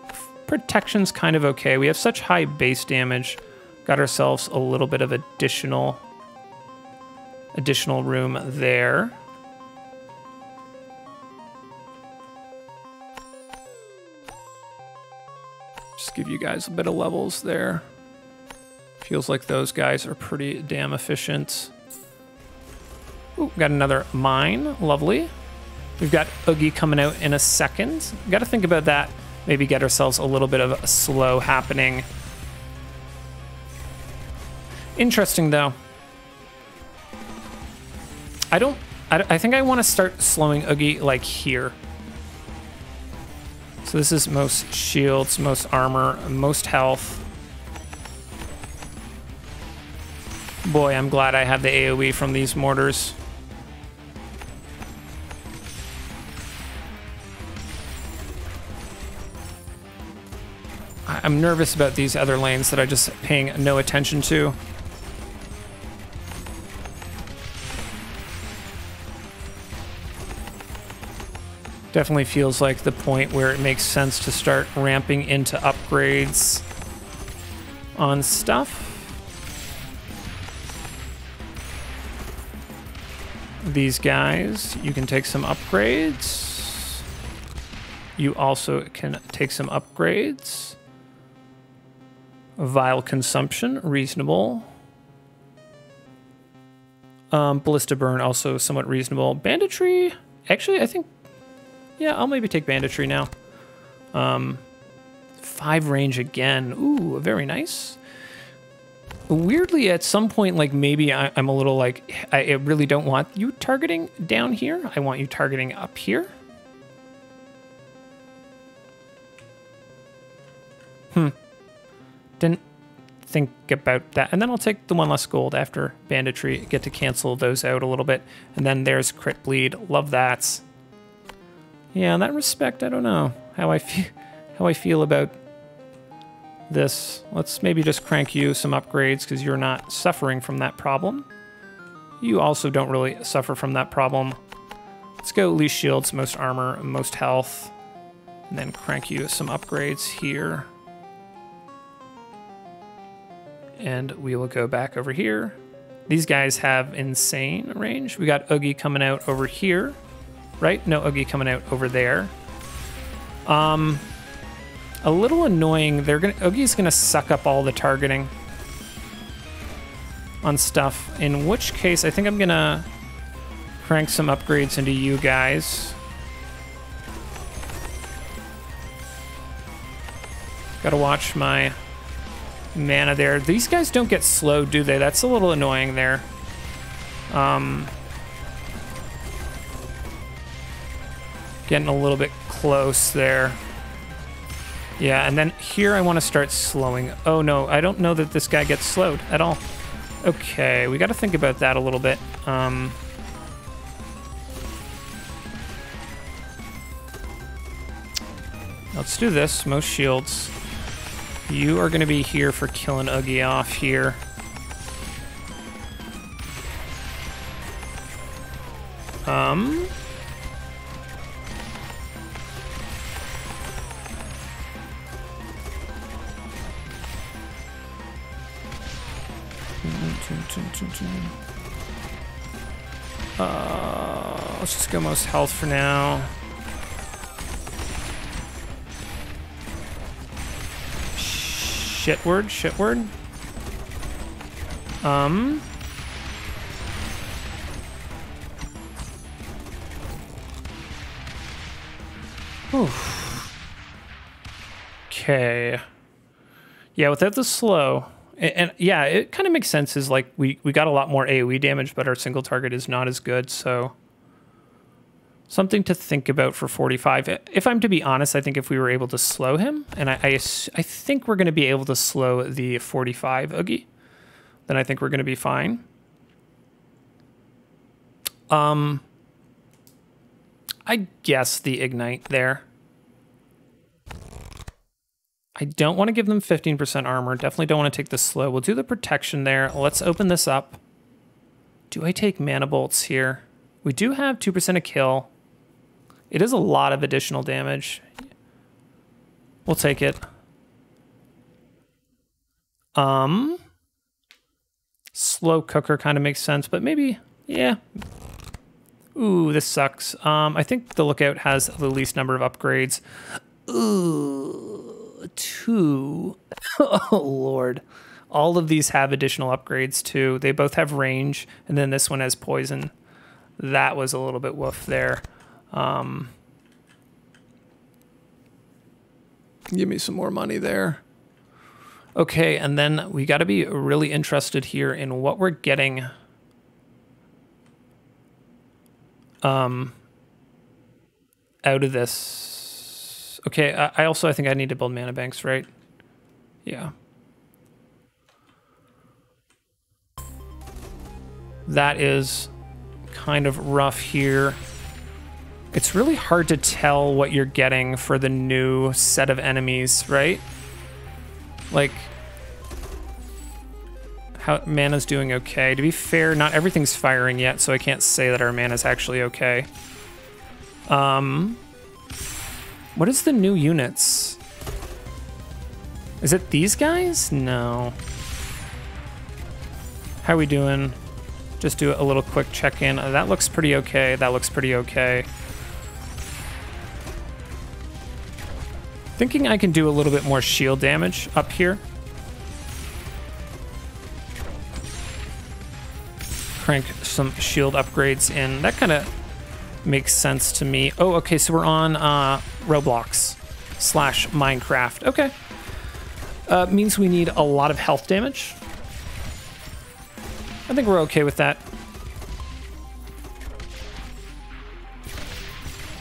protection's kind of okay. We have such high base damage. Got ourselves a little bit of additional room there. Just give you guys a bit of levels there. Feels like those guys are pretty damn efficient. Ooh, got another mine. Lovely. We've got Oogie coming out in a second. Got to think about that. Maybe get ourselves a little bit of a slow happening. Interesting, though. I think I want to start slowing Oogie like here. So this is most shields, most armor, most health. Boy, I'm glad I have the AoE from these mortars. I'm nervous about these other lanes that I'm just paying no attention to. Definitely feels like the point where it makes sense to start ramping into upgrades on stuff. These guys, you can take some upgrades. You also can take some upgrades. Vile consumption, reasonable. Ballista burn, also somewhat reasonable. Banditry, actually, I think, yeah, I'll maybe take banditry now. 5 range again. Ooh, very nice. Weirdly, at some point, like maybe I'm a little like, I really don't want you targeting down here. I want you targeting up here. Didn't think about that. And then I'll take the 1 less gold after banditry. Get to cancel those out a little bit. And then there's crit bleed. Love that. Yeah, in that respect, I don't know how I feel about this. Let's maybe just crank you some upgrades because you're not suffering from that problem. You also don't really suffer from that problem. Let's go least shields, most armor, most health, and then crank you some upgrades here. And we will go back over here. These guys have insane range. We got Oogie coming out over here, right? No, Oogie coming out over there. A little annoying. Oogie's gonna suck up all the targeting on stuff. In which case, I think I'm gonna crank some upgrades into you guys. Gotta watch my mana there. These guys don't get slowed, do they? That's a little annoying there. Getting a little bit close there. Yeah, and then here I want to start slowing. Oh no, I don't know that this guy gets slowed at all. Okay, we got to think about that a little bit. Let's do this. Most shields. You are going to be here for killing Oogie off here. Let's just go most health for now. Shitward, shitward. Okay. Yeah, without the slow, and yeah, it kind of makes sense. Is like we got a lot more AoE damage, but our single target is not as good. So something to think about for 45. If I'm to be honest, I think if we were able to slow him, and I think we're going to be able to slow the 45 Oogie, then I think we're going to be fine. I guess the ignite there. I don't want to give them 15% armor. Definitely don't want to take the slow. We'll do the protection there. Let's open this up. Do I take mana bolts here? We do have 2% of kill. It is a lot of additional damage. We'll take it. Slow cooker kind of makes sense, but maybe, yeah. Ooh, this sucks. I think the Lookout has the least number of upgrades. Ooh, 2. Oh, Lord. All of these have additional upgrades, too. They both have range, and then this one has poison. That was a little bit woof there. Give me some more money there. Okay, and then we got to be really interested here in what we're getting. Out of this. Okay, I think I need to build mana banks, right? Yeah. That is kind of rough here. It's really hard to tell what you're getting for the new set of enemies, right? Like, how mana's doing okay. To be fair, not everything's firing yet, so I can't say that our mana's actually okay. What is the new units? Is it these guys? No. How are we doing? Just do a little quick check-in. That looks pretty okay. That looks pretty okay. Thinking I can do a little bit more shield damage up here. Crank some shield upgrades in. That kind of makes sense to me. Oh, okay, so we're on Roblox / Minecraft. Okay. Means we need a lot of health damage. I think we're okay with that.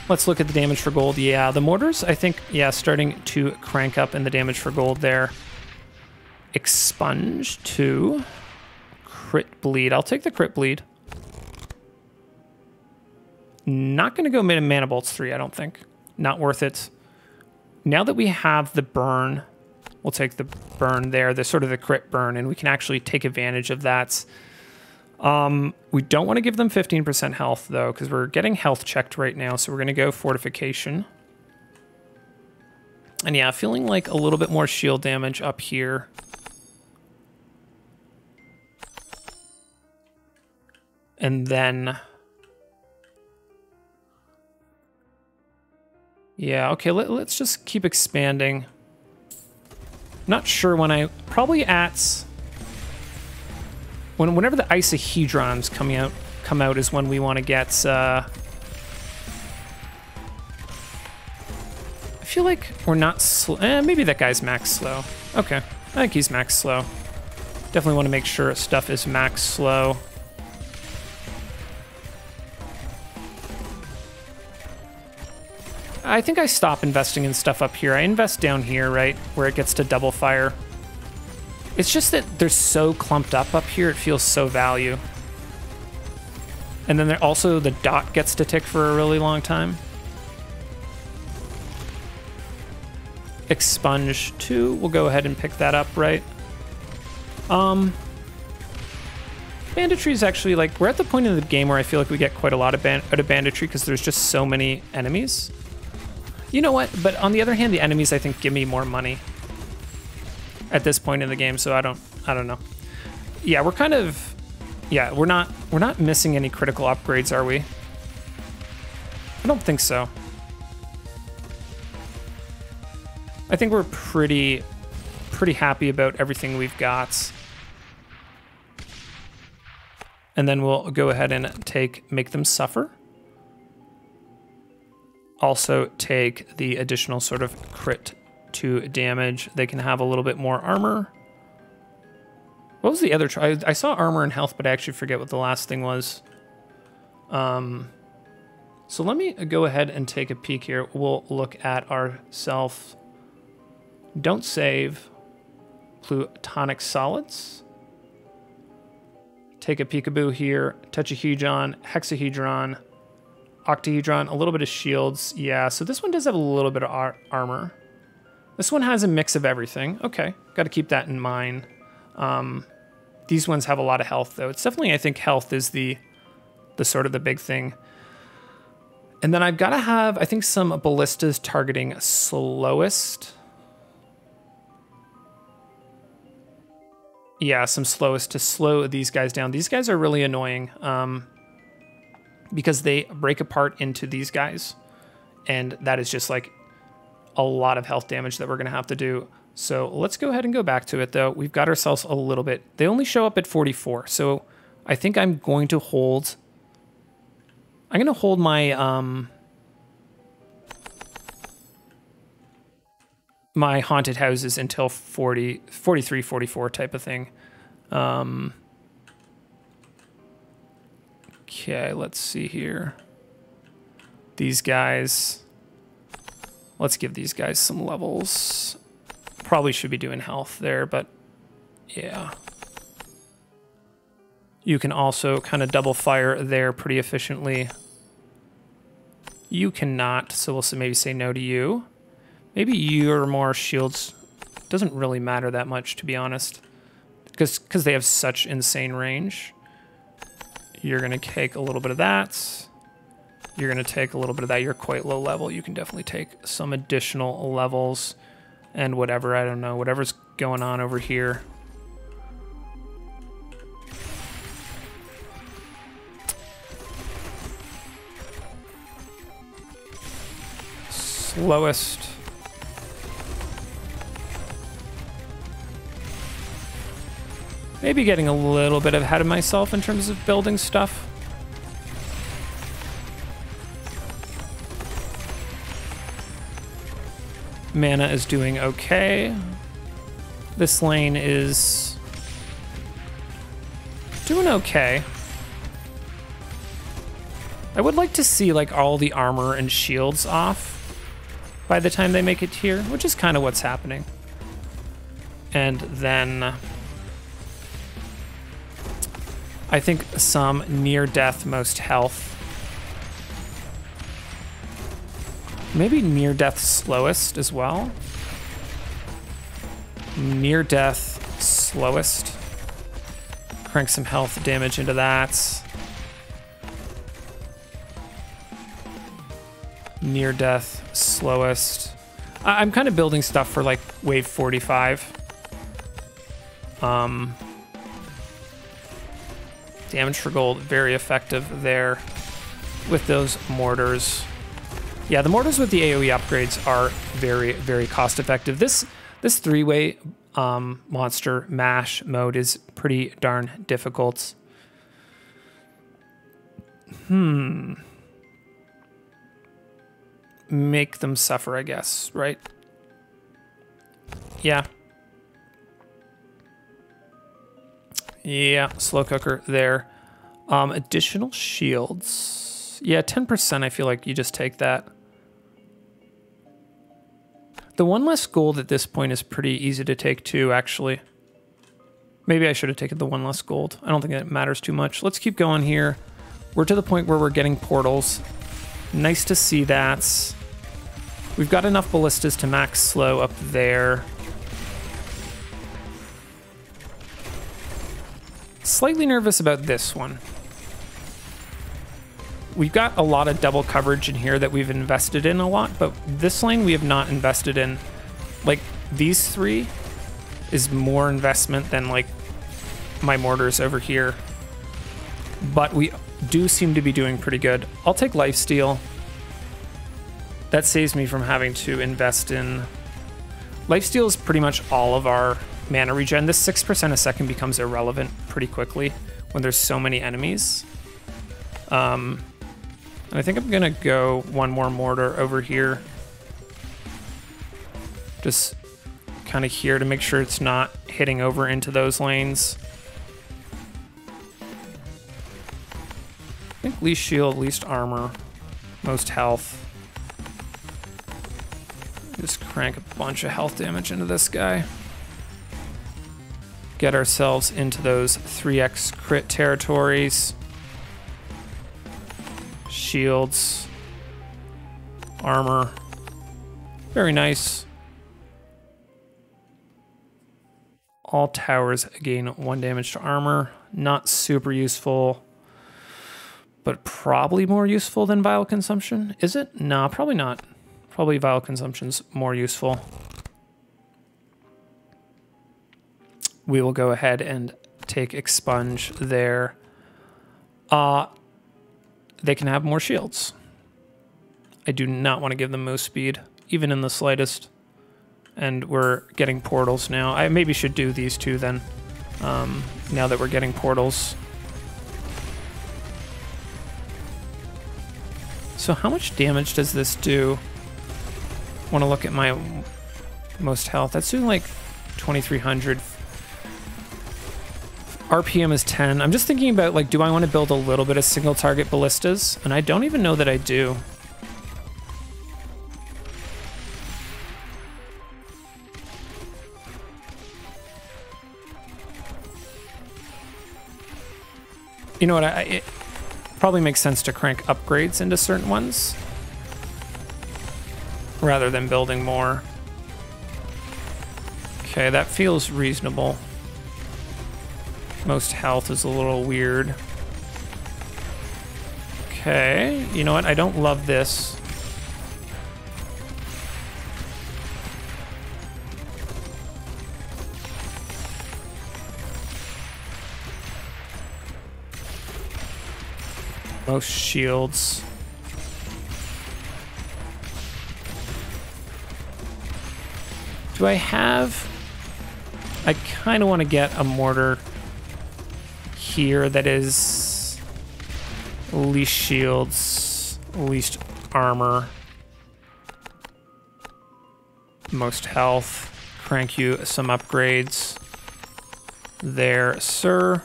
Let's look at the damage for gold. Yeah, the mortars, I think, yeah, starting to crank up in the damage for gold there. Expunge 2. Crit bleed. I'll take the crit bleed. Not going to go mana bolts 3, I don't think. Not worth it. Now that we have the burn, we'll take the burn there, the sort of the crit burn, and we can actually take advantage of that. We don't want to give them 15% health, though, because we're getting health checked right now, so we're going to go fortification. And yeah, feeling like a little bit more shield damage up here. And then... yeah, okay, let's just keep expanding. Not sure when I... probably at... whenever the isohedrons come out is when we want to get... I feel like we're not slow. Maybe that guy's max slow. Okay, I think he's max slow. Definitely want to make sure stuff is max slow. I think I stop investing in stuff up here. I invest down here, right, where it gets to double fire. It's just that they're so clumped up here, it feels so value. And then also the dot gets to tick for a really long time. Expunge 2, we'll go ahead and pick that up, right? Banditry is actually, like, we're at the point in the game where I feel like we get quite a lot of out of banditry because there's just so many enemies. You know what? But on the other hand, the enemies, I think, give me more money at this point in the game, so I don't know. Yeah, we're kind of... yeah, we're not missing any critical upgrades, are we? I don't think so. I think we're pretty happy about everything we've got. And then we'll go ahead and make them suffer. Also take the additional sort of crit 2 damage. They can have a little bit more armor. What was the other try? I saw armor and health, but I actually forget what the last thing was. So let me go ahead and take a peek here. We'll look at ourselves. Don't save. Plutonic solids. Take a peekaboo here. Tetrahedron, hexahedron, octahedron, a little bit of shields. Yeah, so this one does have a little bit of armor. This one has a mix of everything. Okay, got to keep that in mind. The These ones have a lot of health, though. It's definitely, I think, health is the sort of the big thing. And then I've got to have, I think, some ballistas targeting slowest. Yeah, some slowest to slow these guys down. These guys are really annoying because they break apart into these guys. And that is just like a lot of health damage that we're going to have to do. So let's go ahead and go back to it, though. We've got ourselves a little bit. They only show up at 44. So I think I'm going to hold... I'm going to hold my... my haunted houses until 43, 44 type of thing. Okay, let's see here. These guys, let's give these guys some levels. Probably should be doing health there, but yeah. You can also kind of double fire there pretty efficiently. You cannot, so we'll maybe say no to you. Maybe your more shields doesn't really matter that much, to be honest, because they have such insane range. You're going to take a little bit of that. You're going to take a little bit of that. You're quite low level. You can definitely take some additional levels and whatever. I don't know. Whatever's going on over here. Slowest. Maybe getting a little bit ahead of myself in terms of building stuff. Mana is doing okay. This lane is doing okay. I would like to see like all the armor and shields off by the time they make it here, which is kind of what's happening. And then I think some near death most health. Maybe near death slowest as well. Near death slowest. Crank some health damage into that. Near death slowest. I'm kind of building stuff for like wave 45. Damage for gold, very effective there with those mortars. Yeah, the mortars with the AoE upgrades are very, very cost effective. This three-way monster mash mode is pretty darn difficult. Make them suffer, I guess, right? Yeah. Yeah, slow cooker there. Additional shields. Yeah, 10%, I feel like you just take that. The one less gold at this point is pretty easy to take too, actually. Maybe I should have taken the one less gold. I don't think it matters too much. Let's keep going here. We're to the point where we're getting portals. Nice to see that. We've got enough ballistas to max slow up there. Slightly nervous about this one. We've got a lot of double coverage in here that we've invested in a lot, but this lane we have not invested in. Like, these three is more investment than, like, my mortars over here. But we do seem to be doing pretty good. I'll take lifesteal. That saves me from having to invest in... Lifesteal is pretty much all of our mana regen. This 6% a second becomes irrelevant pretty quickly when there's so many enemies. And I think I'm gonna go one more mortar over here. Just kind of here to make sure it's not hitting over into those lanes. I think least shield, least armor, most health. Just crank a bunch of health damage into this guy. Get ourselves into those 3x crit territories. Shields. Armor. Very nice. All towers gain 1 damage to armor. Not super useful, but probably more useful than vial consumption. Is it? No, probably not. Probably vial consumption's more useful. We will go ahead and take expunge there. They can have more shields. I do not want to give them most speed, even in the slightest. And we're getting portals now. I maybe should do these two then, now that we're getting portals. So how much damage does this do? I want to look at my most health. That's doing like 2,300. RPM is 10. I'm just thinking about, like, do I want to build a little bit of single target ballistas? And I don't even know that I do. You know what, it probably makes sense to crank upgrades into certain ones rather than building more. Okay, that feels reasonable. Most health is a little weird. Okay, you know what, I don't love this. Most shields. Do I have... I kind of want to get a mortar here that is least shields, least armor, most health. Crank you some upgrades there, sir.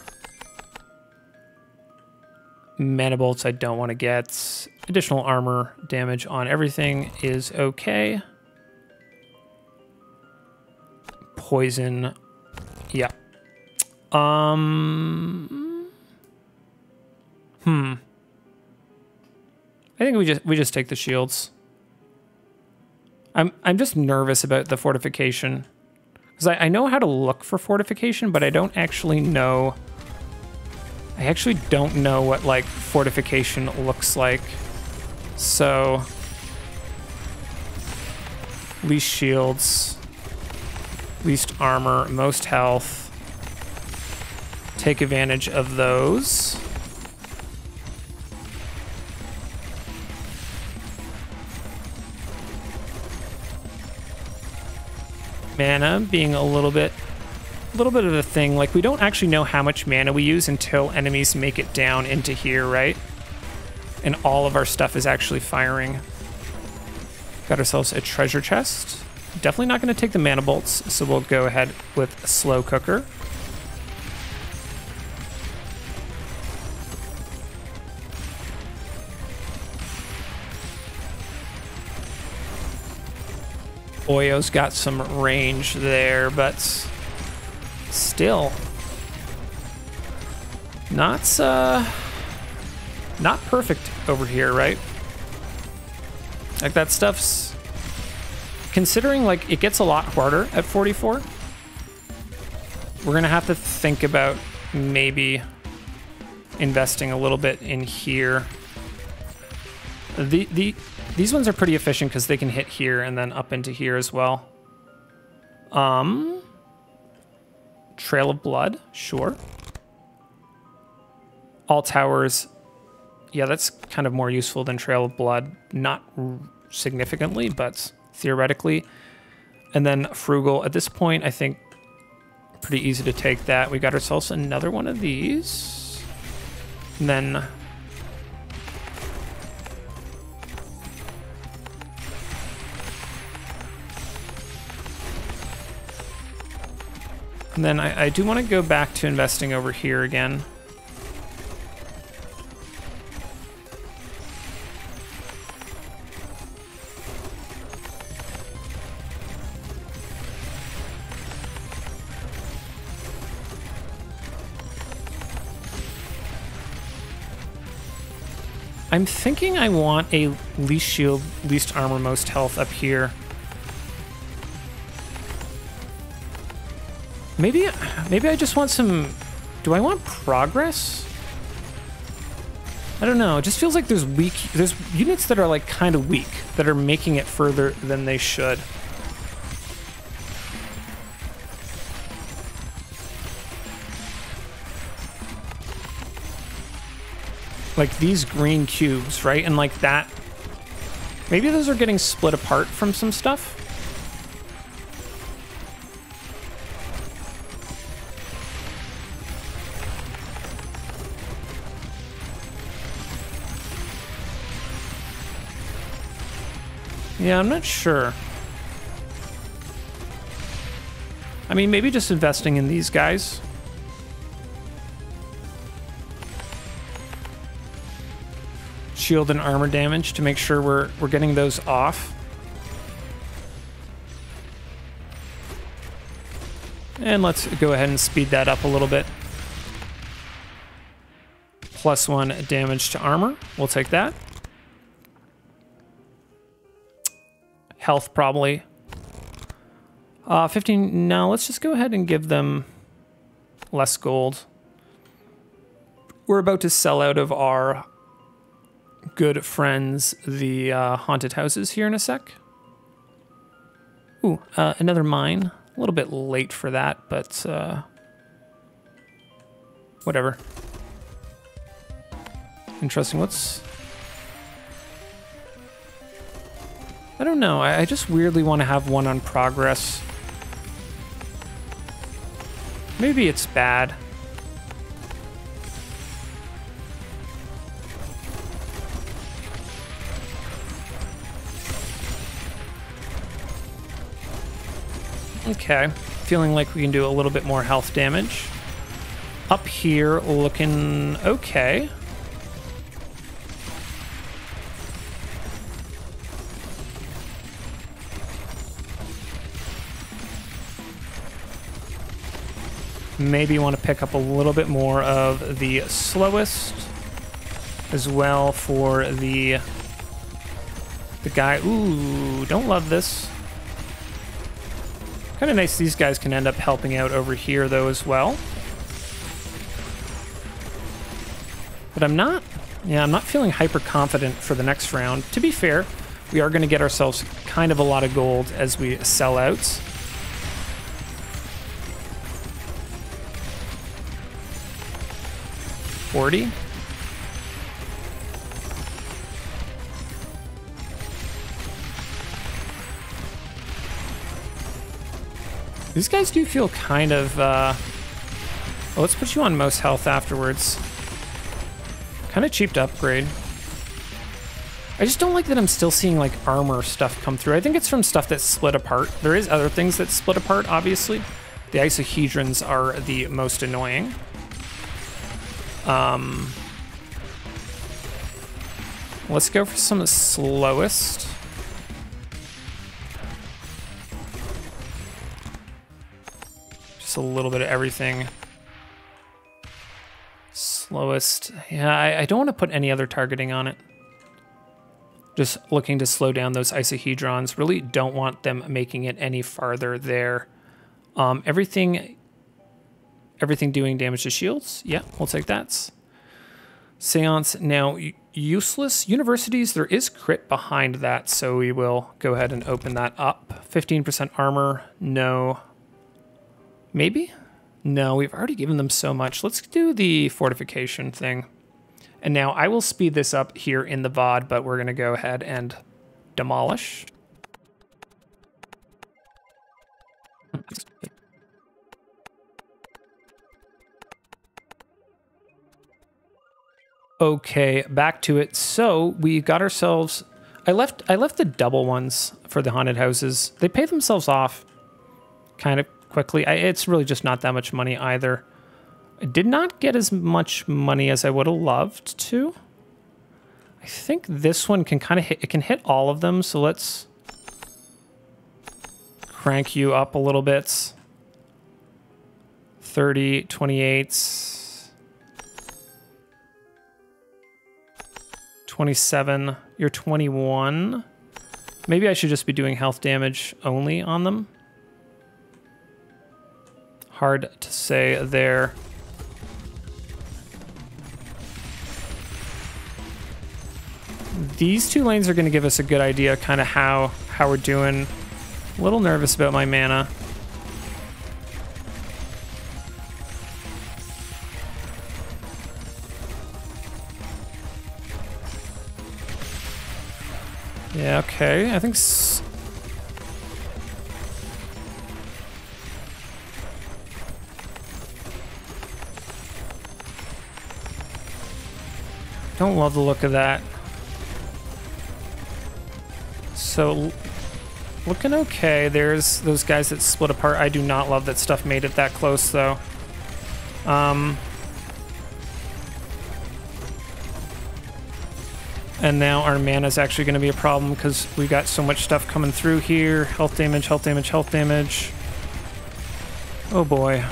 Mana bolts I don't want to get. Additional armor damage on everything is okay. Poison, yeah. I think we just take the shields. I'm just nervous about the fortification, because I know how to look for fortification, but I don't actually know. I actually don't know what, like, fortification looks like. So, least shields, least armor, most health. Take advantage of those. Mana being a little bit of a thing. Like, we don't actually know how much mana we use until enemies make it down into here, right? And all of our stuff is actually firing. Got ourselves a treasure chest. Definitely not going to take the mana bolts, so we'll go ahead with a slow cooker. Oyo's got some range there, but still not perfect over here, right? Like, that stuff's, considering, like, it gets a lot harder at 44. We're gonna have to think about maybe investing a little bit in here. These ones are pretty efficient because they can hit here and then up into here as well. Trail of Blood, sure. All towers, yeah, that's kind of more useful than Trail of Blood. Not significantly, but theoretically. And then Frugal, at this point, I think pretty easy to take that. We got ourselves another one of these. And then... And then I do want to go back to investing over here again. I'm thinking I want a least shield, least armor, most health up here. Maybe I just want some... Do I want progress? I don't know. It just feels like there's units that are like kind of weak that are making it further than they should. Like these green cubes, right? And like that. Maybe those are getting split apart from some stuff. Yeah, I'm not sure. I mean, maybe just investing in these guys. Shield and armor damage to make sure we're getting those off. And let's go ahead and speed that up a little bit. +1 damage to armor. We'll take that. Health, probably. 15. No, let's just go ahead and give them less gold. We're about to sell out of our good friends, the haunted houses, here in a sec. Ooh, another mine. A little bit late for that, but whatever. Interesting. What's... I don't know. I just weirdly want to have one on progress. Maybe it's bad. Okay. Feeling like we can do a little bit more health damage. Up here, looking okay. Maybe want to pick up a little bit more of the slowest as well for the guy. Ooh, don't love this. Kind of nice these guys can end up helping out over here though as well. But I'm not feeling hyper confident for the next round. To be fair, we are going to get ourselves kind of a lot of gold as we sell out. $40. These guys do feel kind of, well, let's put you on most health afterwards. Kind of cheap to upgrade. I just don't like that I'm still seeing like armor stuff come through. I think it's from stuff that's split apart. There is other things that split apart, obviously. The isohedrons are the most annoying. Let's go for some of the slowest. Just a little bit of everything. Slowest. Yeah, I don't want to put any other targeting on it. Just looking to slow down those isohedrons. Really don't want them making it any farther there. Everything doing damage to shields. Yeah, we'll take that. Seance, now useless. Universities, there is crit behind that, so we will go ahead and open that up. 15% armor, no. Maybe? No, we've already given them so much. Let's do the fortification thing. And now I will speed this up here in the VOD, but we're going to go ahead and demolish. Okay, back to it. So we got ourselves... I left the double ones for the haunted houses. They pay themselves off kind of quickly. It's really just not that much money either. I did not get as much money as I would have loved to. I think this one can kind of hit... It can hit all of them, so let's crank you up a little bit. 30, 28... 27, you're 21. Maybe I should just be doing health damage only on them. Hard to say there. These two lanes are going to give us a good idea kind of how we're doing. A little nervous about my mana. Yeah, okay. I think don't love the look of that. So, looking okay. There's those guys that split apart. I do not love that stuff made it that close, though. And now our mana is actually going to be a problem because we got so much stuff coming through here. Health damage, health damage, health damage. Oh boy.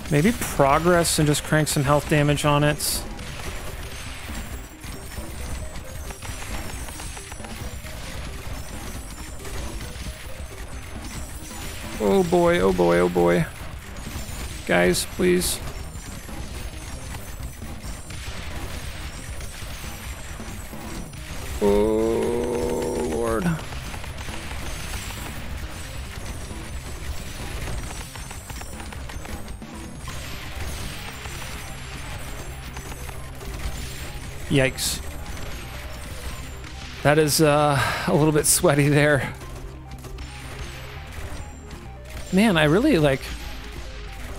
Maybe progress and just crank some health damage on it. Oh boy, oh boy, oh boy. Guys, please. Oh, Lord. Yikes. That is a little bit sweaty there. Man, I really like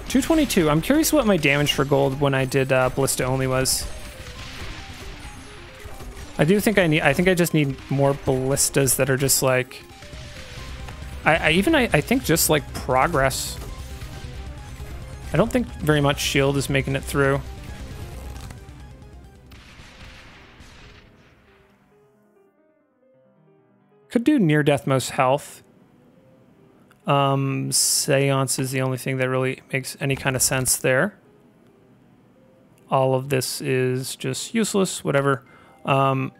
222. I'm curious what my damage for gold when I did Ballista only was. I do think I think I just need more ballistas that are just like I think just like progress. I don't think very much shield is making it through. Could do near death most health. Seance is the only thing that really makes any kind of sense there. All of this is just useless, whatever. No,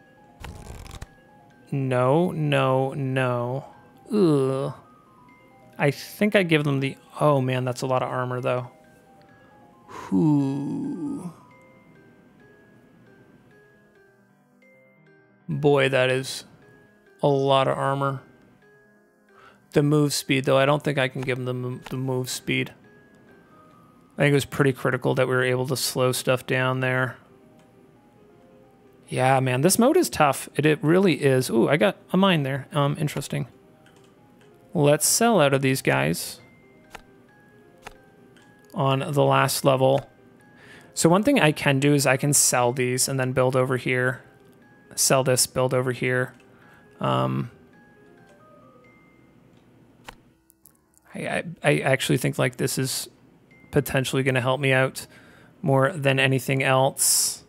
no, no. Ugh. I think I give them the... Oh, man, that's a lot of armor, though. Whew. Boy, that is a lot of armor. The move speed, though, I don't think I can give them the move speed. I think it was pretty critical that we were able to slow stuff down there. Yeah, man, this mode is tough. It really is. Ooh, I got a mine there. Interesting. Let's sell out of these guys on the last level. So one thing I can do is I can sell these and then build over here. Sell this, build over here. I actually think like this is potentially going to help me out more than anything else.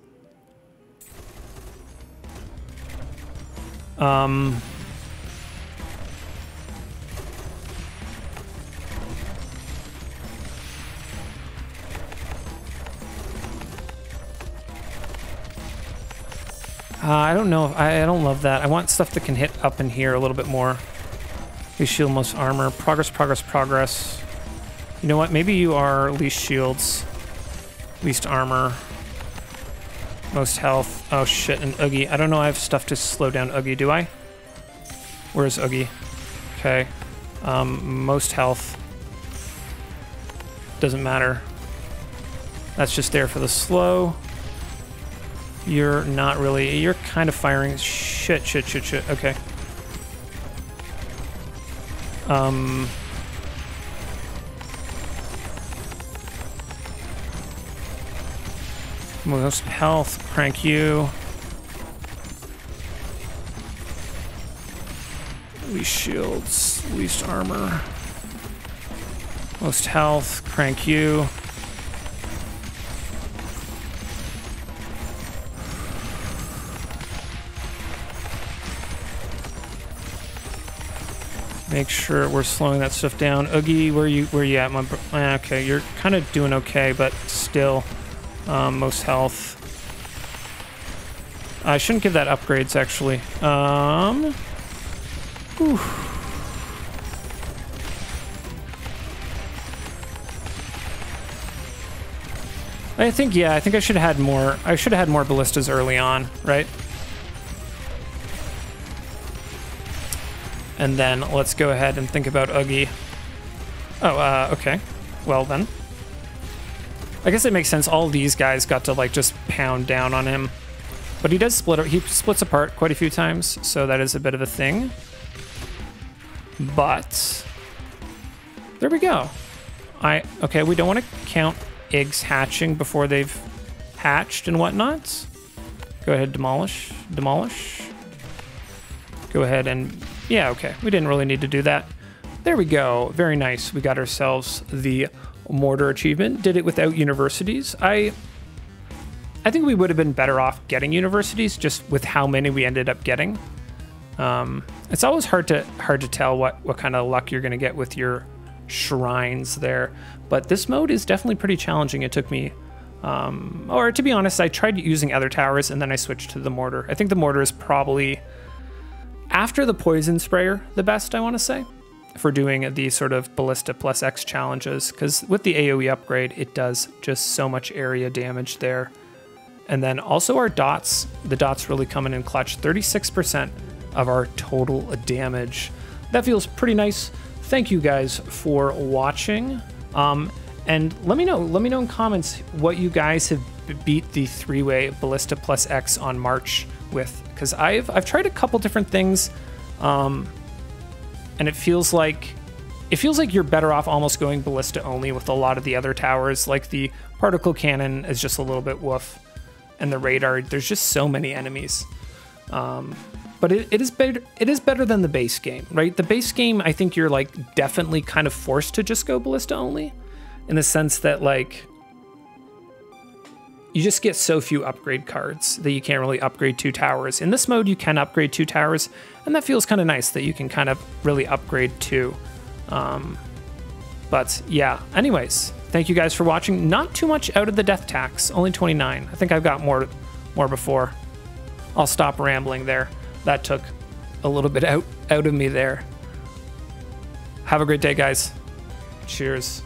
I don't know. I don't love that. I want stuff that can hit up in here a little bit more. Least shield, most armor. Progress, progress, progress. You know what? Maybe you are least shields. Least armor. Most health. Oh shit, and Oogie. I don't know I have stuff to slow down Oogie, do I? Where's Oogie? Okay. Most health. Doesn't matter. That's just there for the slow. You're not really... You're kind of firing... Shit, shit, shit, shit. Okay. Most health, crank you. Least shields, least armor. Most health, crank you. Make sure we're slowing that stuff down. Oogie, where you at? Okay, you're kind of doing okay, but still, most health. I shouldn't give that upgrades actually. I think, yeah, I think I should have had more. I should have had more ballistas early on, right? And then let's go ahead and think about Oogie. Oh, okay. Well then. I guess it makes sense. All these guys got to like just pound down on him. But he does split. He splits apart quite a few times, so that is a bit of a thing. But there we go. Okay, we don't want to count eggs hatching before they've hatched and whatnot. Go ahead, demolish. Go ahead and, yeah, okay. We didn't really need to do that. There we go. Very nice. We got ourselves the Mortar achievement. Did it without universities. I think we would have been better off getting universities just with how many we ended up getting. It's always hard to tell what kind of luck you're going to get with your shrines there, but this mode is definitely pretty challenging. It took me, or to be honest, I tried using other towers and then I switched to the Mortar. I think the Mortar is probably, after the poison sprayer, the best, I want to say, for doing the sort of Ballista plus X challenges, because with the AoE upgrade, it does just so much area damage there. And then also our dots, the dots really coming in clutch, 36% of our total damage. That feels pretty nice. Thank you guys for watching. And let me know in comments what you guys have beat the 3-way Ballista plus X on March with, because I've tried a couple different things, and it feels like you're better off almost going Ballista only with a lot of the other towers. Like the particle cannon is just a little bit woof, and the radar, there's just so many enemies. But it is better than the base game, right? The base game, I think you're like definitely kind of forced to just go Ballista only, in the sense that like you just get so few upgrade cards that you can't really upgrade 2 towers. In this mode, you can upgrade 2 towers, and that feels kind of nice that you can kind of really upgrade 2. But yeah, anyways, thank you guys for watching. Not too much out of the death tax, only 29. I think I've got more before. I'll stop rambling there. That took a little bit out of me there. Have a great day, guys. Cheers.